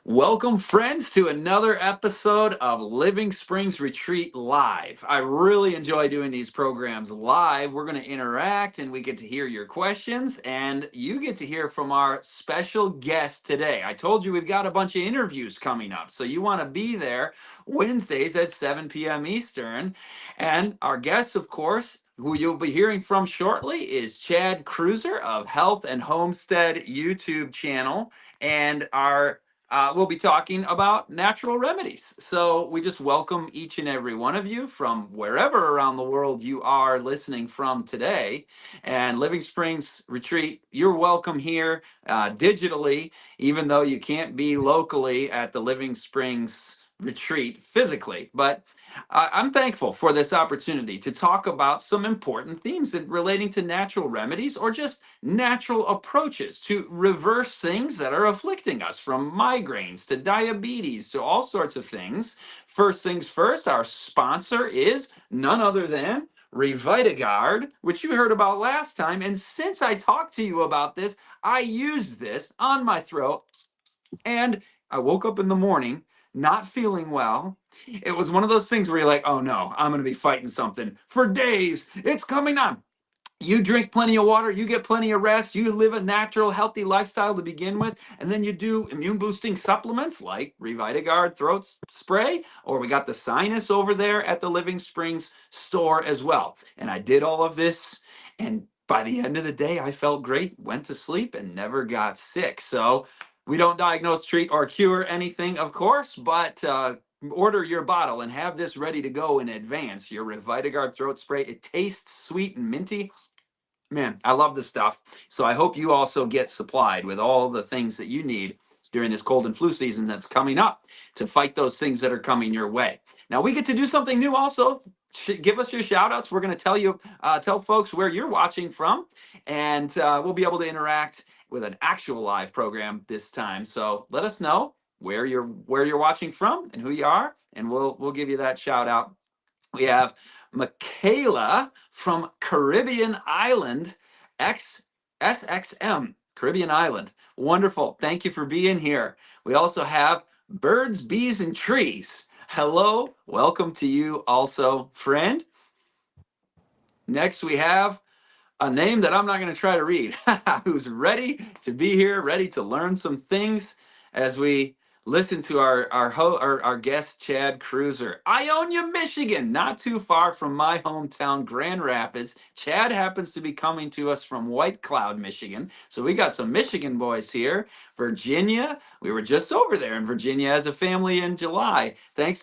Welcome, friends, to another episode of Living Springs Retreat Live. I really enjoy doing these programs live. We're going to interact and we get to hear your questions, and you get to hear from our special guest today. I told you we've got a bunch of interviews coming up, so you want to be there Wednesdays at 7 p.m. Eastern. And our guest, of course, who you'll be hearing from shortly, is Chad Cruiser of Health and Homestead YouTube channel. And we'll be talking about natural remedies. So we just welcome each and every one of you from wherever around the world you are listening from today. And Living Springs Retreat, you're welcome here digitally, even though you can't be locally at the Living Springs Retreat physically. But I'm thankful for this opportunity to talk about some important themes relating to natural remedies or just natural approaches to reverse things that are afflicting us, from migraines to diabetes to all sorts of things. First things first, our sponsor is none other than Revitagard, which you heard about last time. And since I talked to you about this, I used this on my throat and I woke up in the morning not feeling well. It was one of those things where you're like, oh no, I'm going to be fighting something for days. It's coming on. You drink plenty of water, you get plenty of rest, you live a natural, healthy lifestyle to begin with, and then you do immune boosting supplements like Revitagard throat spray, or we got the sinus over there at the Living Springs store as well. And I did all of this, and by the end of the day, I felt great, went to sleep, and never got sick. So we don't diagnose, treat, or cure anything, of course, but order your bottle and have this ready to go in advance. Your Revitagard throat spray. It tastes sweet and minty. Man, I love this stuff. So I hope you also get supplied with all the things that you need during this cold and flu season that's coming up to fight those things that are coming your way. Now we get to do something new also. Give us your shout outs. We're going to tell folks where you're watching from, and we'll be able to interact with an actual live program this time. So let us know where you're watching from and who you are, and we'll give you that shout out. We have Michaela from Caribbean Island, SXM, Caribbean Island. Wonderful. Thank you for being here. We also have Birds, Bees, and Trees. Hello. Welcome to you also, friend. Next, we have a name that I'm not going to try to read, who's ready to be here, ready to learn some things as we listen to our guest, Chad Cruiser. Ionia, Michigan, not too far from my hometown, Grand Rapids. Chad happens to be coming to us from White Cloud, Michigan. So we got some Michigan boys here. Virginia, we were just over there in Virginia as a family in July. Thanks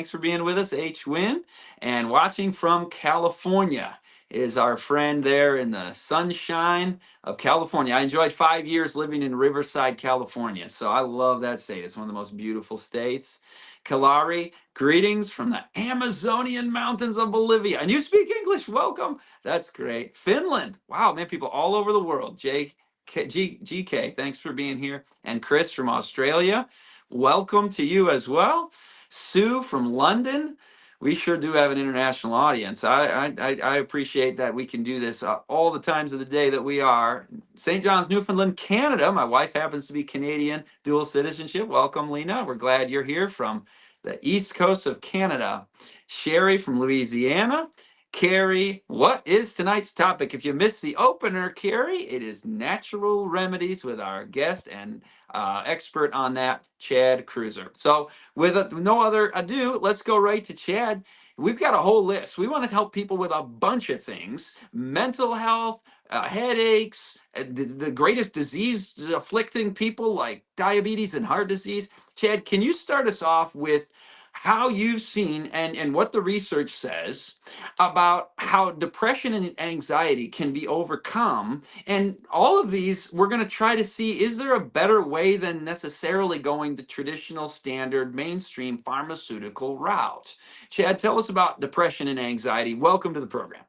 for being with us, H. Win, and watching from California is our friend there in the sunshine of California. I enjoyed 5 years living in Riverside, California. So I love that state. It's one of the most beautiful states. Kalari, greetings from the Amazonian mountains of Bolivia. And you speak English. Welcome. That's great. Finland. Wow, man, people all over the world. GK, thanks for being here. And Chris from Australia, welcome to you as well. Sue from London. We sure do have an international audience. I appreciate that we can do this all the times of the day that we are. St. John's, Newfoundland, Canada. My wife happens to be Canadian, dual citizenship. Welcome, Lena. We're glad you're here from the east coast of Canada. Sherry from Louisiana. Carrie, what is tonight's topic? If you missed the opener, Carrie, it is natural remedies with our guest and expert on that, Chad Cruiser. So with no other ado, let's go right to Chad. We've got a whole list. We want to help people with a bunch of things: mental health, headaches, the greatest disease afflicting people like diabetes and heart disease. Chad, can you start us off with how you've seen and what the research says about how depression and anxiety can be overcome? And all of these, we're going to try to see, is there a better way than necessarily going the traditional, standard, mainstream pharmaceutical route? Chad, tell us about depression and anxiety. Welcome to the program.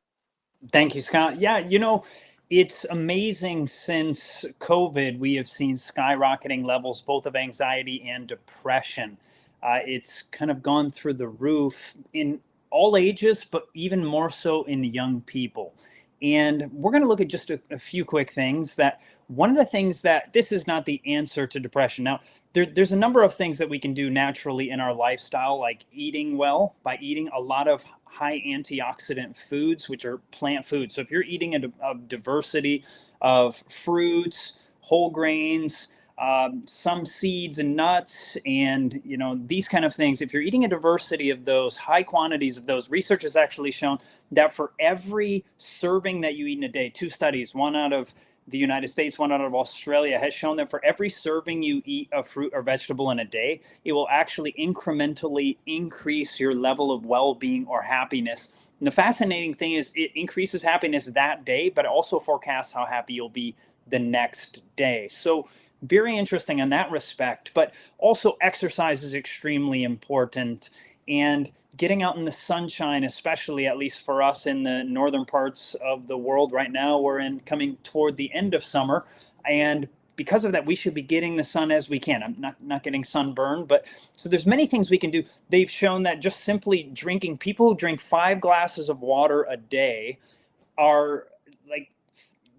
Thank you, Scott. Yeah, it's amazing since COVID, we have seen skyrocketing levels both of anxiety and depression. It's kind of gone through the roof in all ages, but even more so in young people. And we're going to look at just a few quick things that one of the things that this is not the answer to depression. Now, there's a number of things that we can do naturally in our lifestyle, like eating well, by eating a lot of high antioxidant foods, which are plant foods. So if you're eating a diversity of fruits, whole grains, some seeds and nuts, and these kind of things, if you're eating a diversity of those, high quantities of those, research has actually shown that for every serving that you eat in a day, two studies, one out of the United States, one out of Australia, has shown that for every serving you eat of fruit or vegetable in a day, it will actually incrementally increase your level of well-being or happiness. And the fascinating thing is it increases happiness that day, but it also forecasts how happy you'll be the next day. So very interesting in that respect, but also exercise is extremely important. And getting out in the sunshine, especially, at least for us in the northern parts of the world right now, we're coming toward the end of summer. And because of that, we should be getting the sun as we can. I'm not getting sunburned, but so there's many things we can do. They've shown that just simply drinking, people who drink 5 glasses of water a day are like,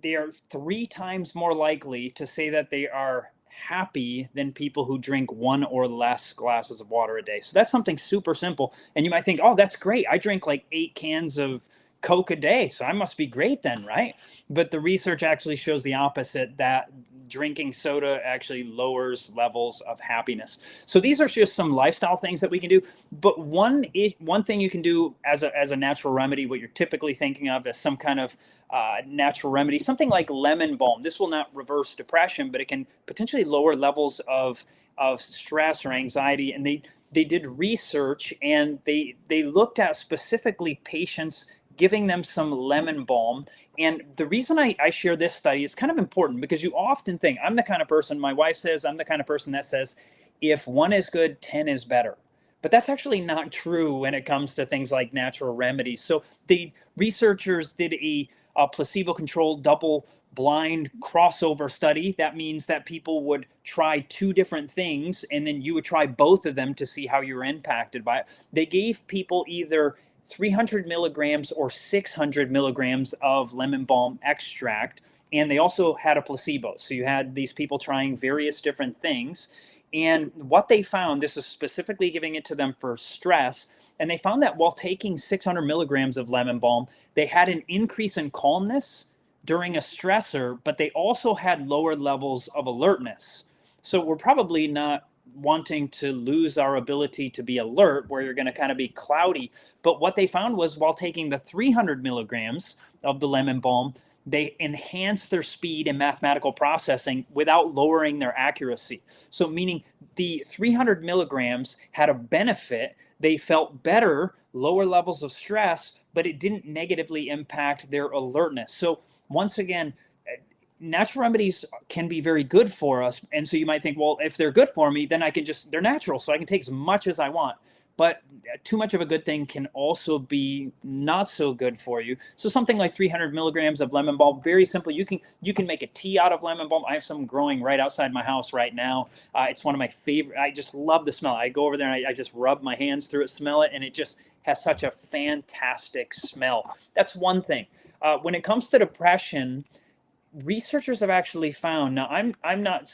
they are 3 times more likely to say that they are happy than people who drink 1 or less glasses of water a day. So that's something super simple. And you might think, oh, that's great. I drink like 8 cans of Coke a day, so I must be great then, right? But the research actually shows the opposite, that drinking soda actually lowers levels of happiness. So these are just some lifestyle things that we can do. But one thing you can do as a natural remedy, what you're typically thinking of as some kind of natural remedy, something like lemon balm. This will not reverse depression, but it can potentially lower levels of stress or anxiety. And they did research, and they looked at specifically patients, giving them some lemon balm. And the reason I share this study is kind of important, because you often think, I'm the kind of person, my wife says, I'm the kind of person that says, if 1 is good, 10 is better. But that's actually not true when it comes to things like natural remedies. So the researchers did a placebo-controlled double-blind crossover study. That means that people would try 2 different things, and then you would try both of them to see how you were impacted by it. They gave people either 300 milligrams or 600 milligrams of lemon balm extract, and they also had a placebo. So you had these people trying various different things. And what they found, this is specifically giving it to them for stress, and they found that while taking 600 milligrams of lemon balm, they had an increase in calmness during a stressor, but they also had lower levels of alertness. So we're probably not wanting to lose our ability to be alert, where you're going to kind of be cloudy. But what they found was, while taking the 300 milligrams of the lemon balm, they enhanced their speed in mathematical processing without lowering their accuracy. So meaning the 300 milligrams had a benefit. They felt better, lower levels of stress, but it didn't negatively impact their alertness. So once again, natural remedies can be very good for us. And so you might think, well, if they're good for me, then they're natural, so I can take as much as I want. But too much of a good thing can also be not so good for you. So something like 300 milligrams of lemon balm, very simple. You can make a tea out of lemon balm. I have some growing right outside my house right now. It's one of my favorite. I just love the smell. I go over there and I just rub my hands through it, smell it, and it just has such a fantastic smell. That's one thing. When it comes to depression, researchers have actually found, now I'm not,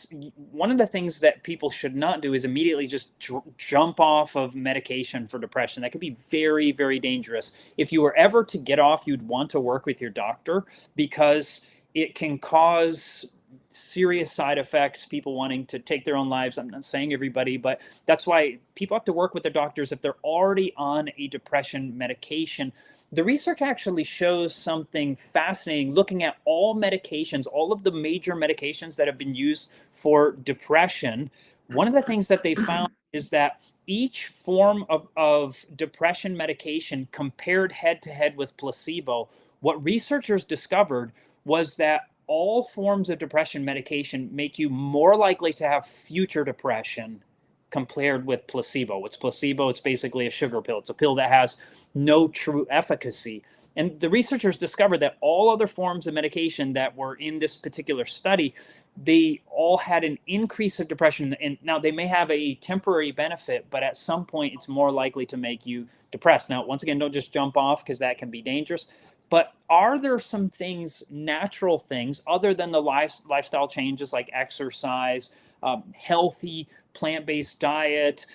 one of the things that people should not do is immediately just jump off of medication for depression. That could be very, very dangerous. If you were ever to get off, you'd want to work with your doctor, because it can cause serious side effects, people wanting to take their own lives. I'm not saying everybody, but that's why people have to work with their doctors if they're already on a depression medication. The research actually shows something fascinating, looking at all medications, all of the major medications that have been used for depression. One of the things that they found is that each form of depression medication, compared head to head with placebo, what researchers discovered was that all forms of depression medication make you more likely to have future depression compared with placebo. What's placebo? It's basically a sugar pill. It's a pill that has no true efficacy. And the researchers discovered that all other forms of medication that were in this particular study, they all had an increase of depression. And now they may have a temporary benefit, but at some point it's more likely to make you depressed. Now, once again, don't just jump off, because that can be dangerous. But are there some things, natural things, other than the lifestyle changes like exercise, healthy plant-based diet,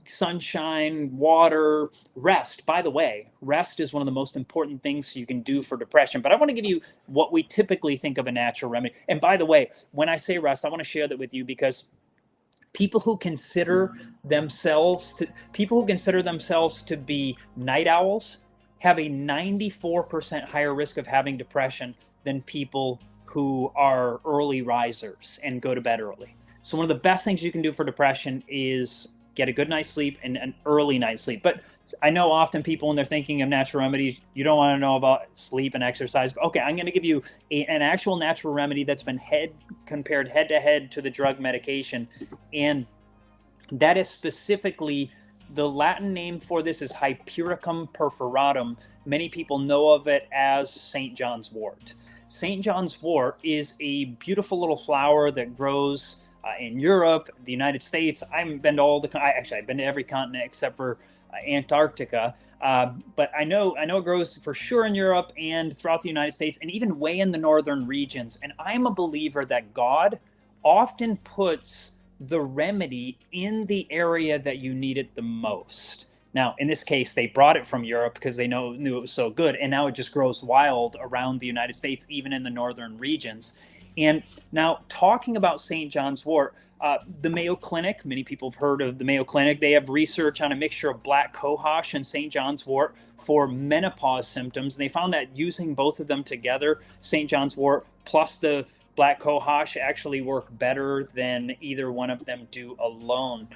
sunshine, water, rest? By the way, rest is one of the most important things you can do for depression. But I want to give you what we typically think of a natural remedy. And by the way, when I say rest, I want to share that with you because people who consider themselves to be night owls have a 94% higher risk of having depression than people who are early risers and go to bed early. So one of the best things you can do for depression is get a good night's sleep and an early night's sleep. But I know often people, when they're thinking of natural remedies, you don't want to know about sleep and exercise. Okay, I'm going to give you an actual natural remedy that's been compared head to head to the drug medication. And that is specifically, the Latin name for this is Hypericum perforatum. Many people know of it as St. John's wort. St. John's wort is a beautiful little flower that grows in Europe, the United States. I haven't been to I've been to every continent except for Antarctica. But I know it grows for sure in Europe and throughout the United States and even way in the northern regions. And I'm a believer that God often puts the remedy in the area that you need it the most. Now, in this case, they brought it from Europe because they knew it was so good. And now it just grows wild around the United States, even in the northern regions. And now, talking about St. John's wort, the Mayo Clinic, many people have heard of the Mayo Clinic. They have research on a mixture of black cohosh and St. John's wort for menopause symptoms. And they found that using both of them together, St. John's wort plus the black cohosh, actually work better than either one of them do alone.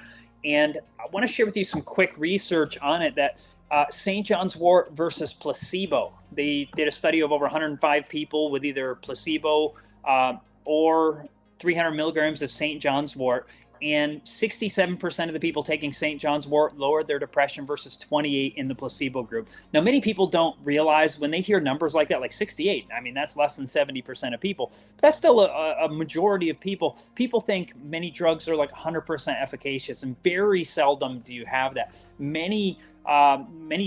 And I want to share with you some quick research on it that St. John's wort versus placebo. They did a study of over 105 people with either placebo or 300 milligrams of St. John's wort. And 67% of the people taking St. John's wort lowered their depression versus 28 in the placebo group. Now, many people don't realize when they hear numbers like that, like 68, I mean, that's less than 70% of people. But that's still a majority of people. People think many drugs are like 100% efficacious, and very seldom do you have that. Many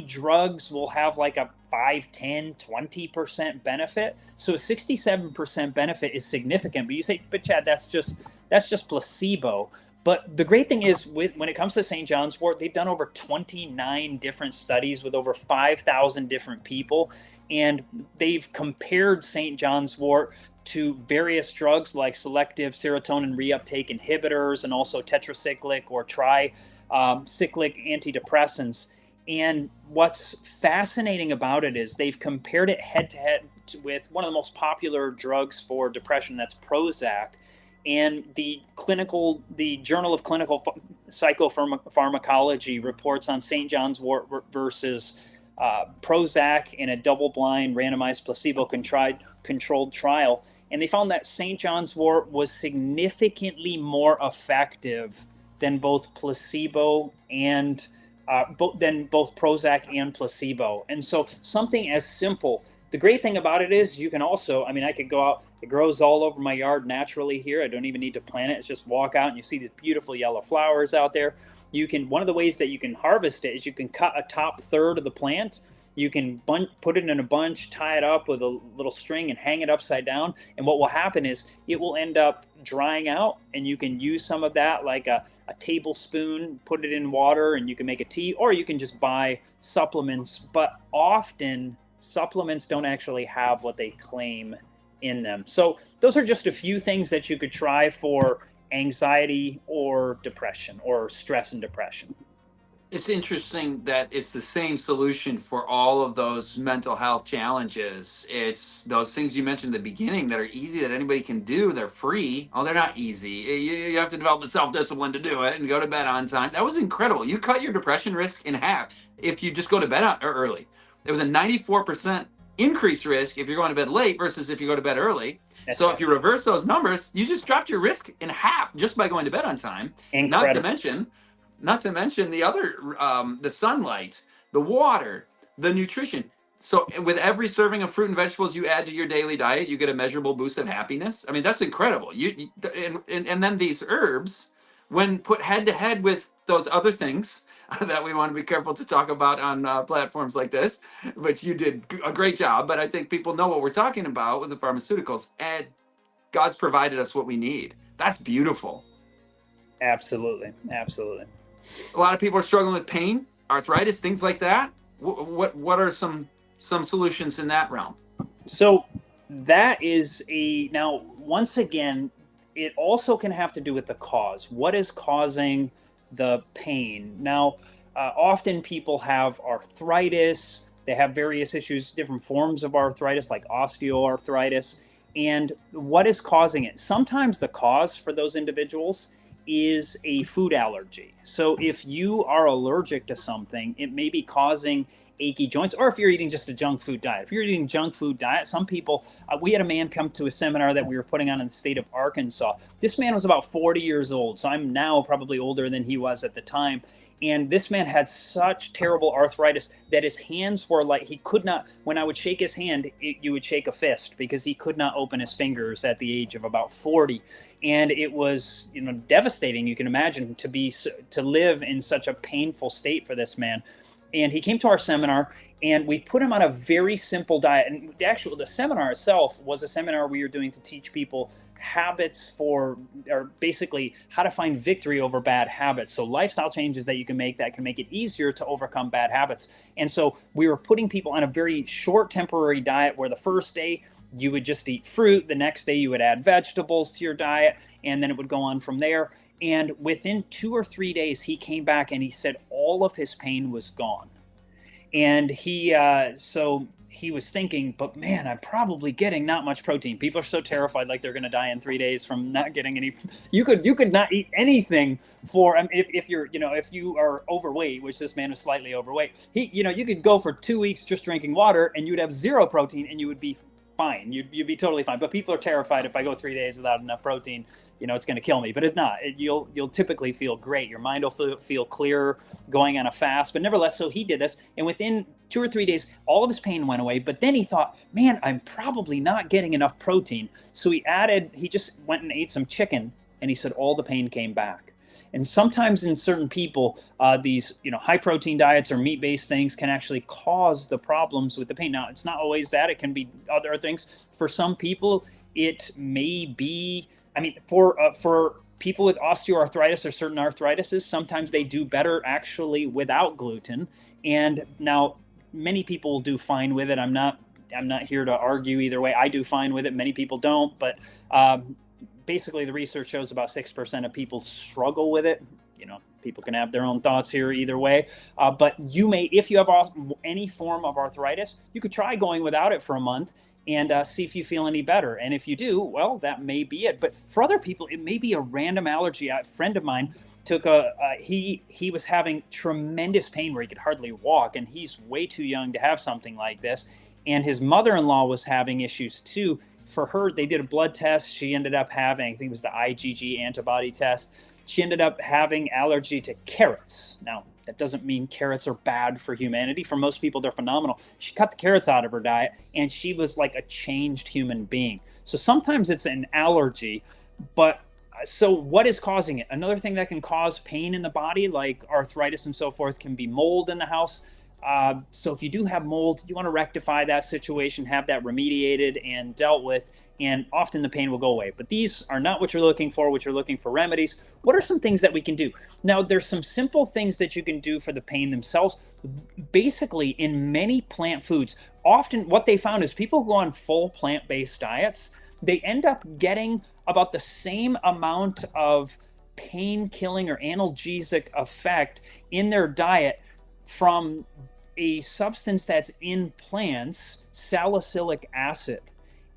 drugs will have like a 5, 10, 20% benefit. So a 67% benefit is significant. But you say, but Chad, that's just placebo. But the great thing is, when it comes to St. John's wort, they've done over 29 different studies with over 5,000 different people. And they've compared St. John's wort to various drugs like selective serotonin reuptake inhibitors and also tetracyclic or tricyclic antidepressants. And what's fascinating about it is they've compared it head to head with one of the most popular drugs for depression, that's Prozac. And the Journal of Clinical Psychopharmacology reports on St. John's wort versus Prozac in a double-blind, randomized, placebo-controlled trial. And they found that St. John's wort was significantly more effective than both placebo and both Prozac and placebo. And so something as simple. The great thing about it is you can also, I could go out, it grows all over my yard naturally here. I don't even need to plant it. It's just walk out and you see these beautiful yellow flowers out there. One of the ways that you can harvest it is you can cut a top third of the plant. You can put it in a bunch, tie it up with a little string and hang it upside down. And what will happen is it will end up drying out, and you can use some of that like a tablespoon, put it in water, and you can make a tea, or you can just buy supplements. But often supplements don't actually have what they claim in them. So those are just a few things that you could try for anxiety or depression or stress and depression. It's interesting that it's the same solution for all of those mental health challenges. It's those things you mentioned at the beginning that are easy, that anybody can do. They're free. Oh, they're not easy. You have to develop the self-discipline to do it and go to bed on time. That was incredible. You cut your depression risk in half if you just go to bed early. There was a 94% increased risk if you're going to bed late versus if you go to bed early. That's so right. If you reverse those numbers, you just dropped your risk in half just by going to bed on time. Incredible. Not to mention the other, the sunlight, the water, the nutrition. So with every serving of fruit and vegetables you add to your daily diet, you get a measurable boost of happiness. I mean, that's incredible. And then these herbs, when put head to head with those other things, that we want to be careful to talk about on platforms like this. But you did a great job. But I think people know what we're talking about with the pharmaceuticals, and God's provided us what we need. That's beautiful. Absolutely. Absolutely. A lot of people are struggling with pain, arthritis, things like that. What are some solutions in that realm? So that is now, once again, it also can have to do with the cause. What is causing the pain? Now, often people have arthritis, they have various issues, different forms of arthritis, like osteoarthritis. And what is causing it? Sometimes the cause for those individuals is a food allergy. So if you are allergic to something, it may be causing achy joints, or if you're eating just a junk food diet. If you're eating junk food diet, some people, we had a man come to a seminar that we were putting on in the state of Arkansas. This man was about 40 years old. So I'm now probably older than he was at the time. And this man had such terrible arthritis that his hands were like, he could not, when I would shake his hand, you would shake a fist, because he could not open his fingers at the age of about 40. And it was, devastating. You can imagine to live in such a painful state for this man. And he came to our seminar, and we put him on a very simple diet. And the seminar itself was a seminar we were doing to teach people habits or basically how to find victory over bad habits. So lifestyle changes that you can make that can make it easier to overcome bad habits. And so we were putting people on a very short temporary diet, where the first day you would just eat fruit. The next day you would add vegetables to your diet, and then it would go on from there. And within 2 or 3 days, he came back and he said all of his pain was gone. And so he was thinking, but man, I'm probably getting not much protein. People are so terrified, like they're going to die in 3 days from not getting any. You could not eat anything for, if you are overweight, which this man is slightly overweight. You could go for 2 weeks just drinking water, and you'd have zero protein, and you would be fine. You'd be totally fine. But people are terrified, if I go 3 days without enough protein, it's going to kill me. But it's not. You'll typically feel great. Your mind will feel clearer going on a fast. But nevertheless, so he did this, and within 2 or 3 days, all of his pain went away. But then he thought, man, I'm probably not getting enough protein. So he just went and ate some chicken, and he said all the pain came back. And sometimes in certain people, these high protein diets or meat-based things can actually cause the problems with the pain. Now, it's not always that. It can be other things. For some people, it may be, for people with osteoarthritis or certain arthritises, sometimes they do better actually without gluten. And now many people will do fine with it. I'm not here to argue either way. I do fine with it. Many people don't, but basically the research shows about 6% of people struggle with it. People can have their own thoughts here either way. But you may, if you have any form of arthritis, you could try going without it for a month and see if you feel any better. And if you do, well, that may be it. But for other people, it may be a random allergy. A friend of mine took he was having tremendous pain where he could hardly walk, and he's way too young to have something like this. And his mother-in-law was having issues too. For her, they did a blood test. She ended up having, I think it was the IgG antibody test. She ended up having allergy to carrots. Now, that doesn't mean carrots are bad for humanity. For most people, they're phenomenal. She cut the carrots out of her diet, and she was like a changed human being. So sometimes it's an allergy, but so what is causing it? Another thing that can cause pain in the body, like arthritis and so forth, can be mold in the house. So if you do have mold, you want to rectify that situation, have that remediated and dealt with, and often the pain will go away. But these are not what you're looking for. What you're looking for remedies. What are some things that we can do? Now, there's some simple things that you can do for the pain themselves. Basically, in many plant foods, often what they found is people who go on full plant-based diets, they end up getting about the same amount of pain-killing or analgesic effect in their diet from a substance that's in plants, salicylic acid.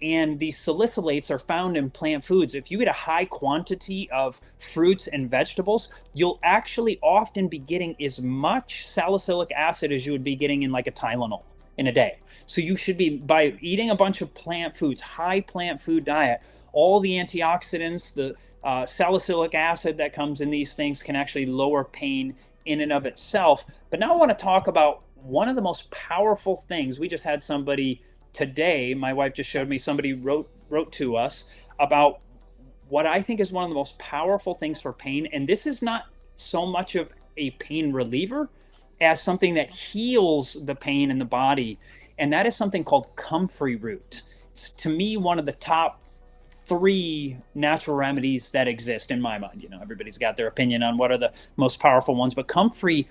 And these salicylates are found in plant foods. If you eat a high quantity of fruits and vegetables, you'll actually often be getting as much salicylic acid as you would be getting in like a Tylenol in a day. So you should be, by eating a bunch of plant foods, high plant food diet, all the antioxidants, the salicylic acid that comes in these things can actually lower pain in and of itself. But now I want to talk about one of the most powerful things. We just had somebody today, my wife just showed me, somebody wrote to us about what I think is one of the most powerful things for pain. And this is not so much of a pain reliever as something that heals the pain in the body. And that is something called comfrey root. It's, to me, one of the top 3 natural remedies that exist in my mind. You know, everybody's got their opinion on what are the most powerful ones, but comfrey,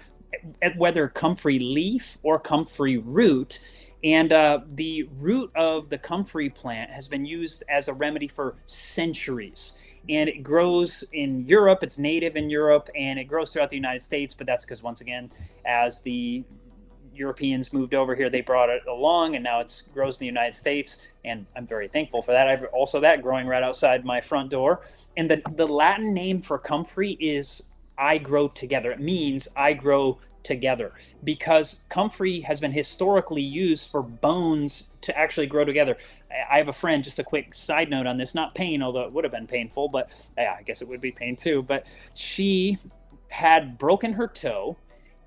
whether comfrey leaf or comfrey root, and the root of the comfrey plant has been used as a remedy for centuries. And it grows in Europe, it's native in Europe, and it grows throughout the United States. But that's because, once again, as the Europeans moved over here, they brought it along, and now it grows in the United States. And I'm very thankful for that. I've also that growing right outside my front door. And the Latin name for comfrey is I grow together. It means I grow together, because comfrey has been historically used for bones to actually grow together. I have a friend, just a quick side note on this, not pain, although it would have been painful, but yeah, I guess it would be pain too. But she had broken her toe,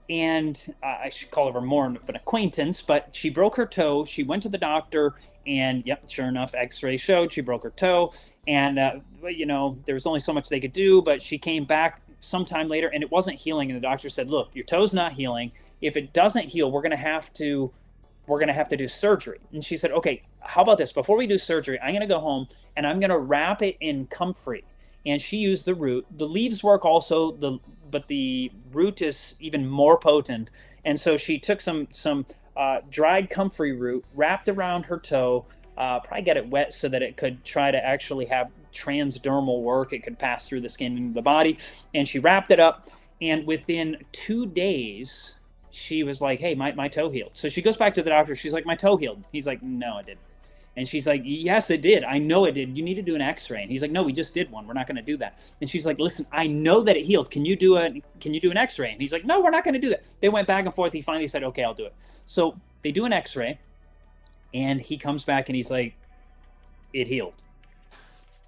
and I should call her more of an acquaintance, but she broke her toe. She went to the doctor, and yep, sure enough, x-ray showed she broke her toe. And, you know, there was only so much they could do, but she came back sometime later and it wasn't healing. And the doctor said, look, your toe's not healing. If it doesn't heal, we're going to have to do surgery. And she said, okay, how about this? Before we do surgery, I'm going to go home and I'm going to wrap it in comfrey. And she used the root. The leaves work also, but the root is even more potent. And so she took some dried comfrey root, wrapped around her toe, probably got it wet so that it could try to actually have transdermal work. It could pass through the skin into the body. And she wrapped it up. And within 2 days, she was like, hey, my toe healed. So she goes back to the doctor. She's like, my toe healed. He's like, no, it didn't. And she's like, yes, it did. I know it did. You need to do an x-ray. And he's like, no, we just did one. We're not going to do that. And she's like, listen, I know that it healed. Can you do an x-ray? And he's like, no, we're not going to do that. They went back and forth. He finally said, okay, I'll do it. So they do an x-ray and he comes back and he's like, it healed.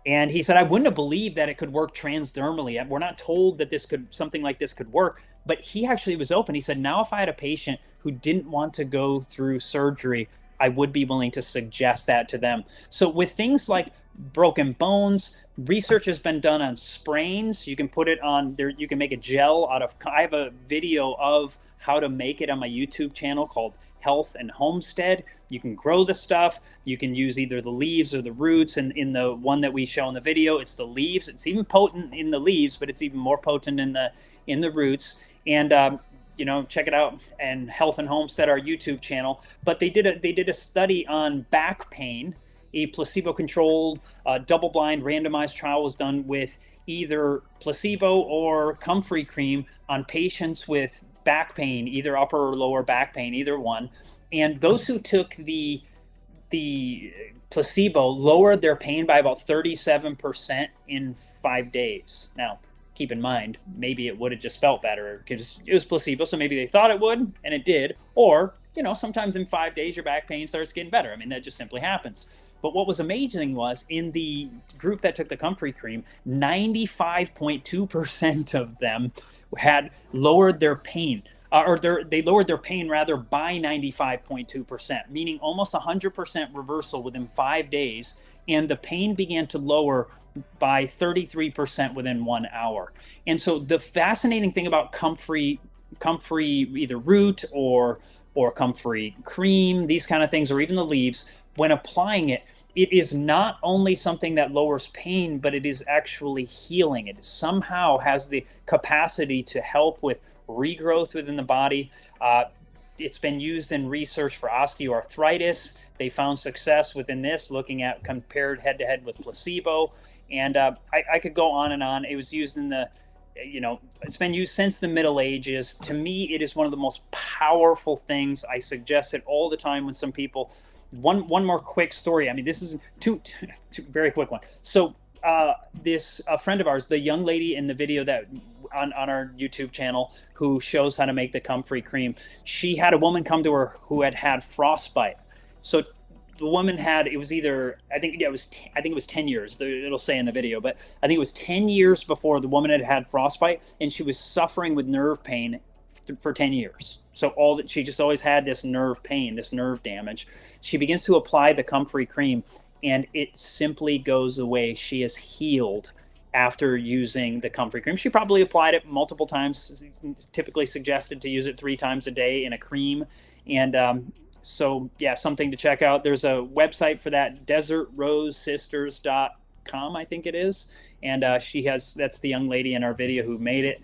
And he said, I wouldn't have believed that it could work transdermally. We're not told that something like this could work, but he actually was open. He said, now if I had a patient who didn't want to go through surgery, I would be willing to suggest that to them. So with things like broken bones, research has been done on sprains. You can put it on there. You can make a gel out of, I have a video of how to make it on my YouTube channel called Health and Homestead. You can grow the stuff. You can use either the leaves or the roots. And in the one that we show in the video, it's the leaves. It's even potent in the leaves, but it's even more potent in the roots. And you know, check it out, and Health and Homestead, our YouTube channel. But they did a study on back pain. A placebo-controlled, double-blind, randomized trial was done with either placebo or comfrey cream on patients with back pain, either upper or lower back pain, either one. And those who took the placebo lowered their pain by about 37% in 5 days. Now, keep in mind, maybe it would have just felt better because it was placebo, so maybe they thought it would, and it did. Or, you know, sometimes in 5 days your back pain starts getting better. I mean, that just simply happens. But what was amazing was in the group that took the comfrey cream, 95.2% of them had lowered their pain, they lowered their pain rather by 95.2%, meaning almost 100% reversal within 5 days. And the pain began to lower by 33% within 1 hour. And so the fascinating thing about comfrey either root or comfrey cream, these kind of things, or even the leaves, when applying it, it is not only something that lowers pain, but it is actually healing. It somehow has the capacity to help with regrowth within the body. It's been used in research for osteoarthritis. They found success within this, looking at compared head-to-head with placebo. And I could go on and on. It was used in it's been used since the Middle Ages. To me, it is one of the most powerful things. I suggest it all the time when some people. One more quick story. I mean, this is two very quick one. So this friend of ours, the young lady in the video that on our YouTube channel who shows how to make the comfrey cream, she had a woman come to her who had frostbite. So the woman had, it was either, I think it was 10 years. It'll say in the video, but I think it was 10 years before the woman had frostbite, and she was suffering with nerve pain for 10 years. So she just always had this nerve pain, this nerve damage. She begins to apply the comfrey cream, and it simply goes away. She is healed after using the comfrey cream. She probably applied it multiple times, typically suggested to use it 3 times a day in a cream. And so, yeah, something to check out. There's a website for that, desertrosesisters.com, I think it is. And that's the young lady in our video who made it.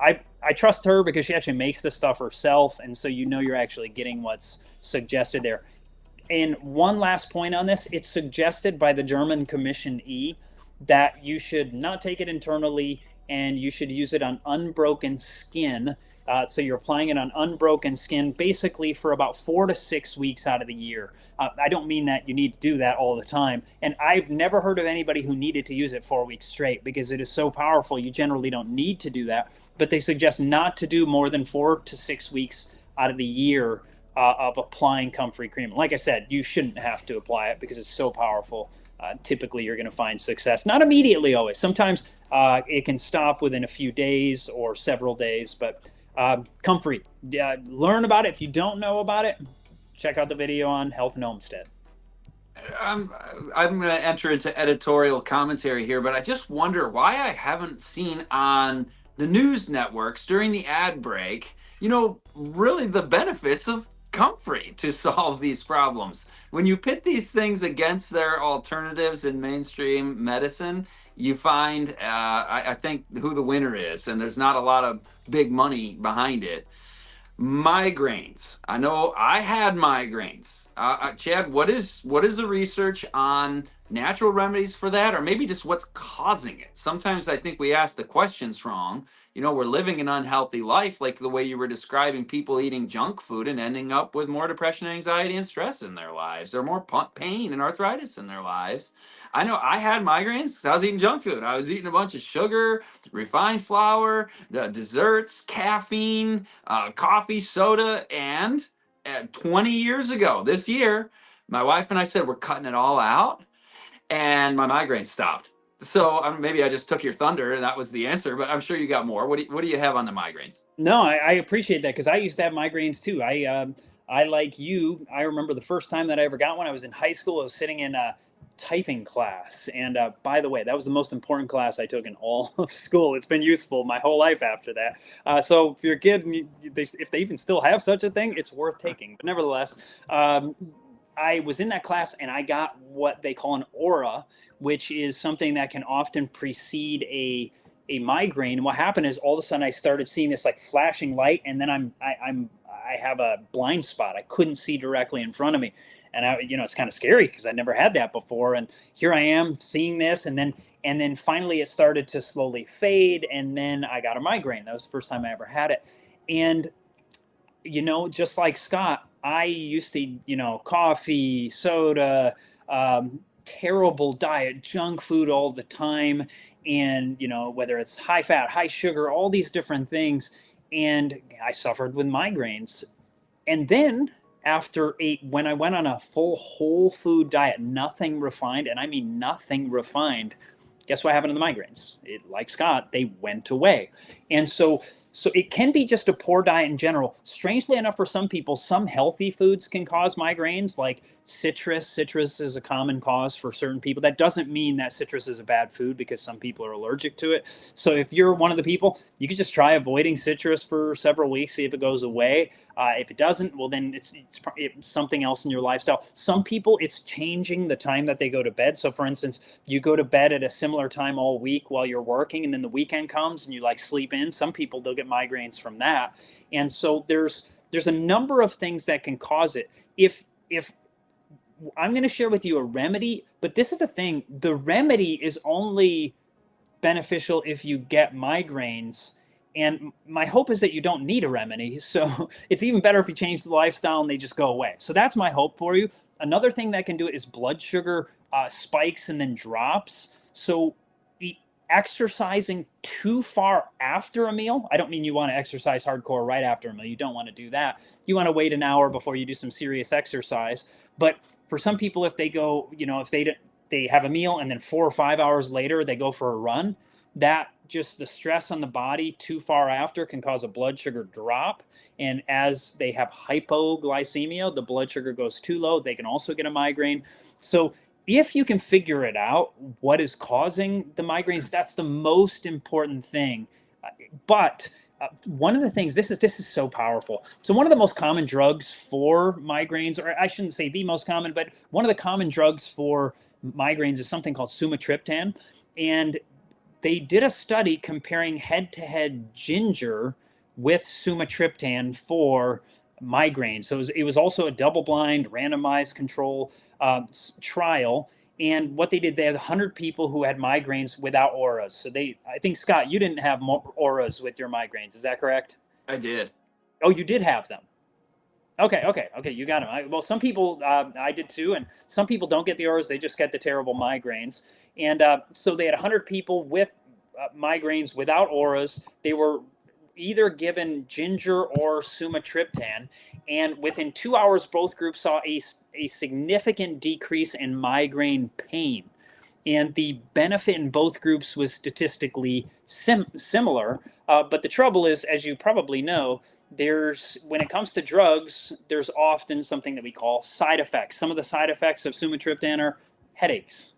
I trust her because she actually makes this stuff herself. And so, you're actually getting what's suggested there. And one last point on this, it's suggested by the German Commission E that you should not take it internally and you should use it on unbroken skin. So you're applying it on unbroken skin basically for about 4 to 6 weeks out of the year. I don't mean that you need to do that all the time. And I've never heard of anybody who needed to use it 4 weeks straight because it is so powerful. You generally don't need to do that. But they suggest not to do more than 4 to 6 weeks out of the year of applying comfrey cream. Like I said, you shouldn't have to apply it because it's so powerful. Typically, you're going to find success. Not immediately always. Sometimes it can stop within a few days or several days. But comfrey, learn about it. If you don't know about it, check out the video on Health and Homestead. I'm going to enter into editorial commentary here, but I just wonder why I haven't seen on the news networks during the ad break, really the benefits of comfrey to solve these problems. When you pit these things against their alternatives in mainstream medicine, you find, I think, who the winner is, and there's not a lot of big money behind it. Migraines. I know I had migraines. Chad, what is the research on natural remedies for that, or maybe just what's causing it? Sometimes I think we ask the questions wrong. We're living an unhealthy life, like the way you were describing people eating junk food and ending up with more depression, anxiety, and stress in their lives, or more pain and arthritis in their lives. I know I had migraines because I was eating junk food. I was eating a bunch of sugar, refined flour, desserts, caffeine, coffee, soda, and 20 years ago, this year, my wife and I said we're cutting it all out, and my migraines stopped. So maybe I just took your thunder, and that was the answer. But I'm sure you got more. What do you have on the migraines? No, I appreciate that because I used to have migraines too. I like you. I remember the first time that I ever got one. I was in high school. I was sitting in a typing class, and by the way, that was the most important class I took in all of school. It's been useful my whole life after that. So if you're a kid, and if they even still have such a thing, it's worth taking. But nevertheless, I was in that class and I got what they call an aura, which is something that can often precede a migraine. And what happened is all of a sudden I started seeing this like flashing light, and then I have a blind spot. I couldn't see directly in front of me. And it's kind of scary because I never had that before. And here I am seeing this, and then finally it started to slowly fade, and then I got a migraine. That was the first time I ever had it. And just like Scott, I used to, coffee, soda, terrible diet, junk food all the time. And, whether it's high fat, high sugar, all these different things. And I suffered with migraines. And then when I went on a full whole food diet, nothing refined, and I mean nothing refined, guess what happened to the migraines? Like Scott, they went away. And so it can be just a poor diet in general. Strangely enough, for some people, some healthy foods can cause migraines, like citrus. Citrus is a common cause for certain people. That doesn't mean that citrus is a bad food because some people are allergic to it. So if you're one of the people, you could just try avoiding citrus for several weeks, see if it goes away. If it doesn't, well, then it's something else in your lifestyle. Some people, it's changing the time that they go to bed. So for instance, you go to bed at a similar time all week while you're working, and then the weekend comes and you like sleep in. Some people, they'll get migraines from that. And so there's a number of things that can cause it. If I'm going to share with you a remedy, but this is the thing, the remedy is only beneficial if you get migraines. And my hope is that you don't need a remedy. So it's even better if you change the lifestyle and they just go away. So that's my hope for you. Another thing that can do it is blood sugar spikes and then drops. So exercising too far after a meal, I don't mean you want to exercise hardcore right after a meal. You don't want to do that. You want to wait an hour before you do some serious exercise. But for some people, if they go, if they have a meal and then 4 or 5 hours later, they go for a run, that just the stress on the body too far after can cause a blood sugar drop. And as they have hypoglycemia, the blood sugar goes too low, they can also get a migraine. So if you can figure it out, what is causing the migraines, that's the most important thing. But one of the things, this is so powerful. So one of the most common drugs for migraines, or I shouldn't say the most common, but one of the common drugs for migraines is something called sumatriptan. And they did a study comparing head-to-head ginger with sumatriptan for migraine. So it was also a double-blind, randomized control trial. And what they did, they had 100 people who had migraines without auras. So I think, Scott, you didn't have auras with your migraines. Is that correct? I did. Oh, you did have them. Okay. You got them. Well, some people, I did too, and some people don't get the auras; they just get the terrible migraines. And so they had 100 people with migraines without auras. They were either given ginger or sumatriptan, and within 2 hours, both groups saw a significant decrease in migraine pain. And the benefit in both groups was statistically similar. But the trouble is, as you probably know, when it comes to drugs, there's often something that we call side effects. Some of the side effects of sumatriptan are headaches,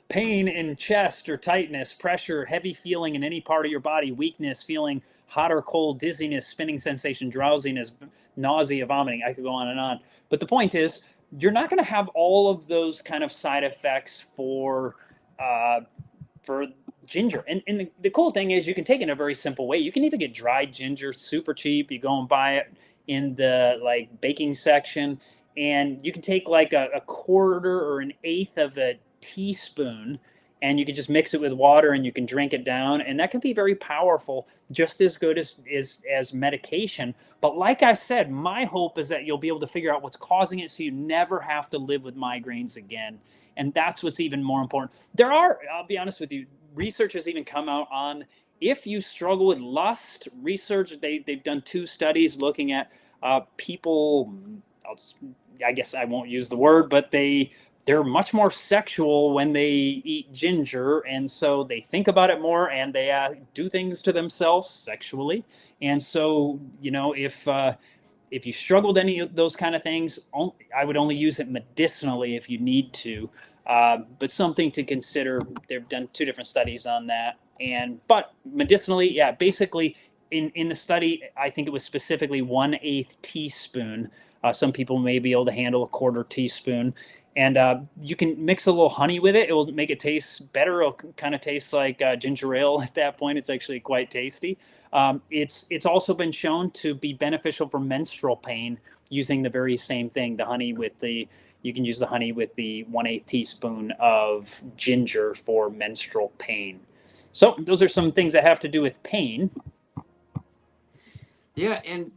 pain in chest or tightness, pressure, heavy feeling in any part of your body, weakness, feeling hot or cold, dizziness, spinning sensation, drowsiness, nausea, vomiting. I could go on and on. But the point is, you're not going to have all of those kind of side effects for ginger. And the cool thing is you can take it in a very simple way. You can even get dried ginger super cheap. You go and buy it in the like baking section, and you can take like a quarter or an eighth of a teaspoon, and you can just mix it with water and you can drink it down, and that can be very powerful, just as good as medication. But like I said, my hope is that you'll be able to figure out what's causing it so you never have to live with migraines again. And that's what's even more important. I'll be honest with you, research has even come out on if you struggle with lust. They've done 2 studies looking at people. I guess I won't use the word, but they're much more sexual when they eat ginger, and so they think about it more, and they do things to themselves sexually. And so, if you struggle with any of those kind of things, I would only use it medicinally if you need to. But something to consider. They've done 2 different studies on that, but medicinally, yeah, basically in the study, I think it was specifically 1/8 teaspoon. Some people may be able to handle a quarter teaspoon. And you can mix a little honey with it. It will make it taste better. It'll kind of taste like ginger ale at that point. It's actually quite tasty. It's also been shown to be beneficial for menstrual pain using the very same thing. You can use the honey with the 1/8 teaspoon of ginger for menstrual pain. So those are some things that have to do with pain. Yeah, and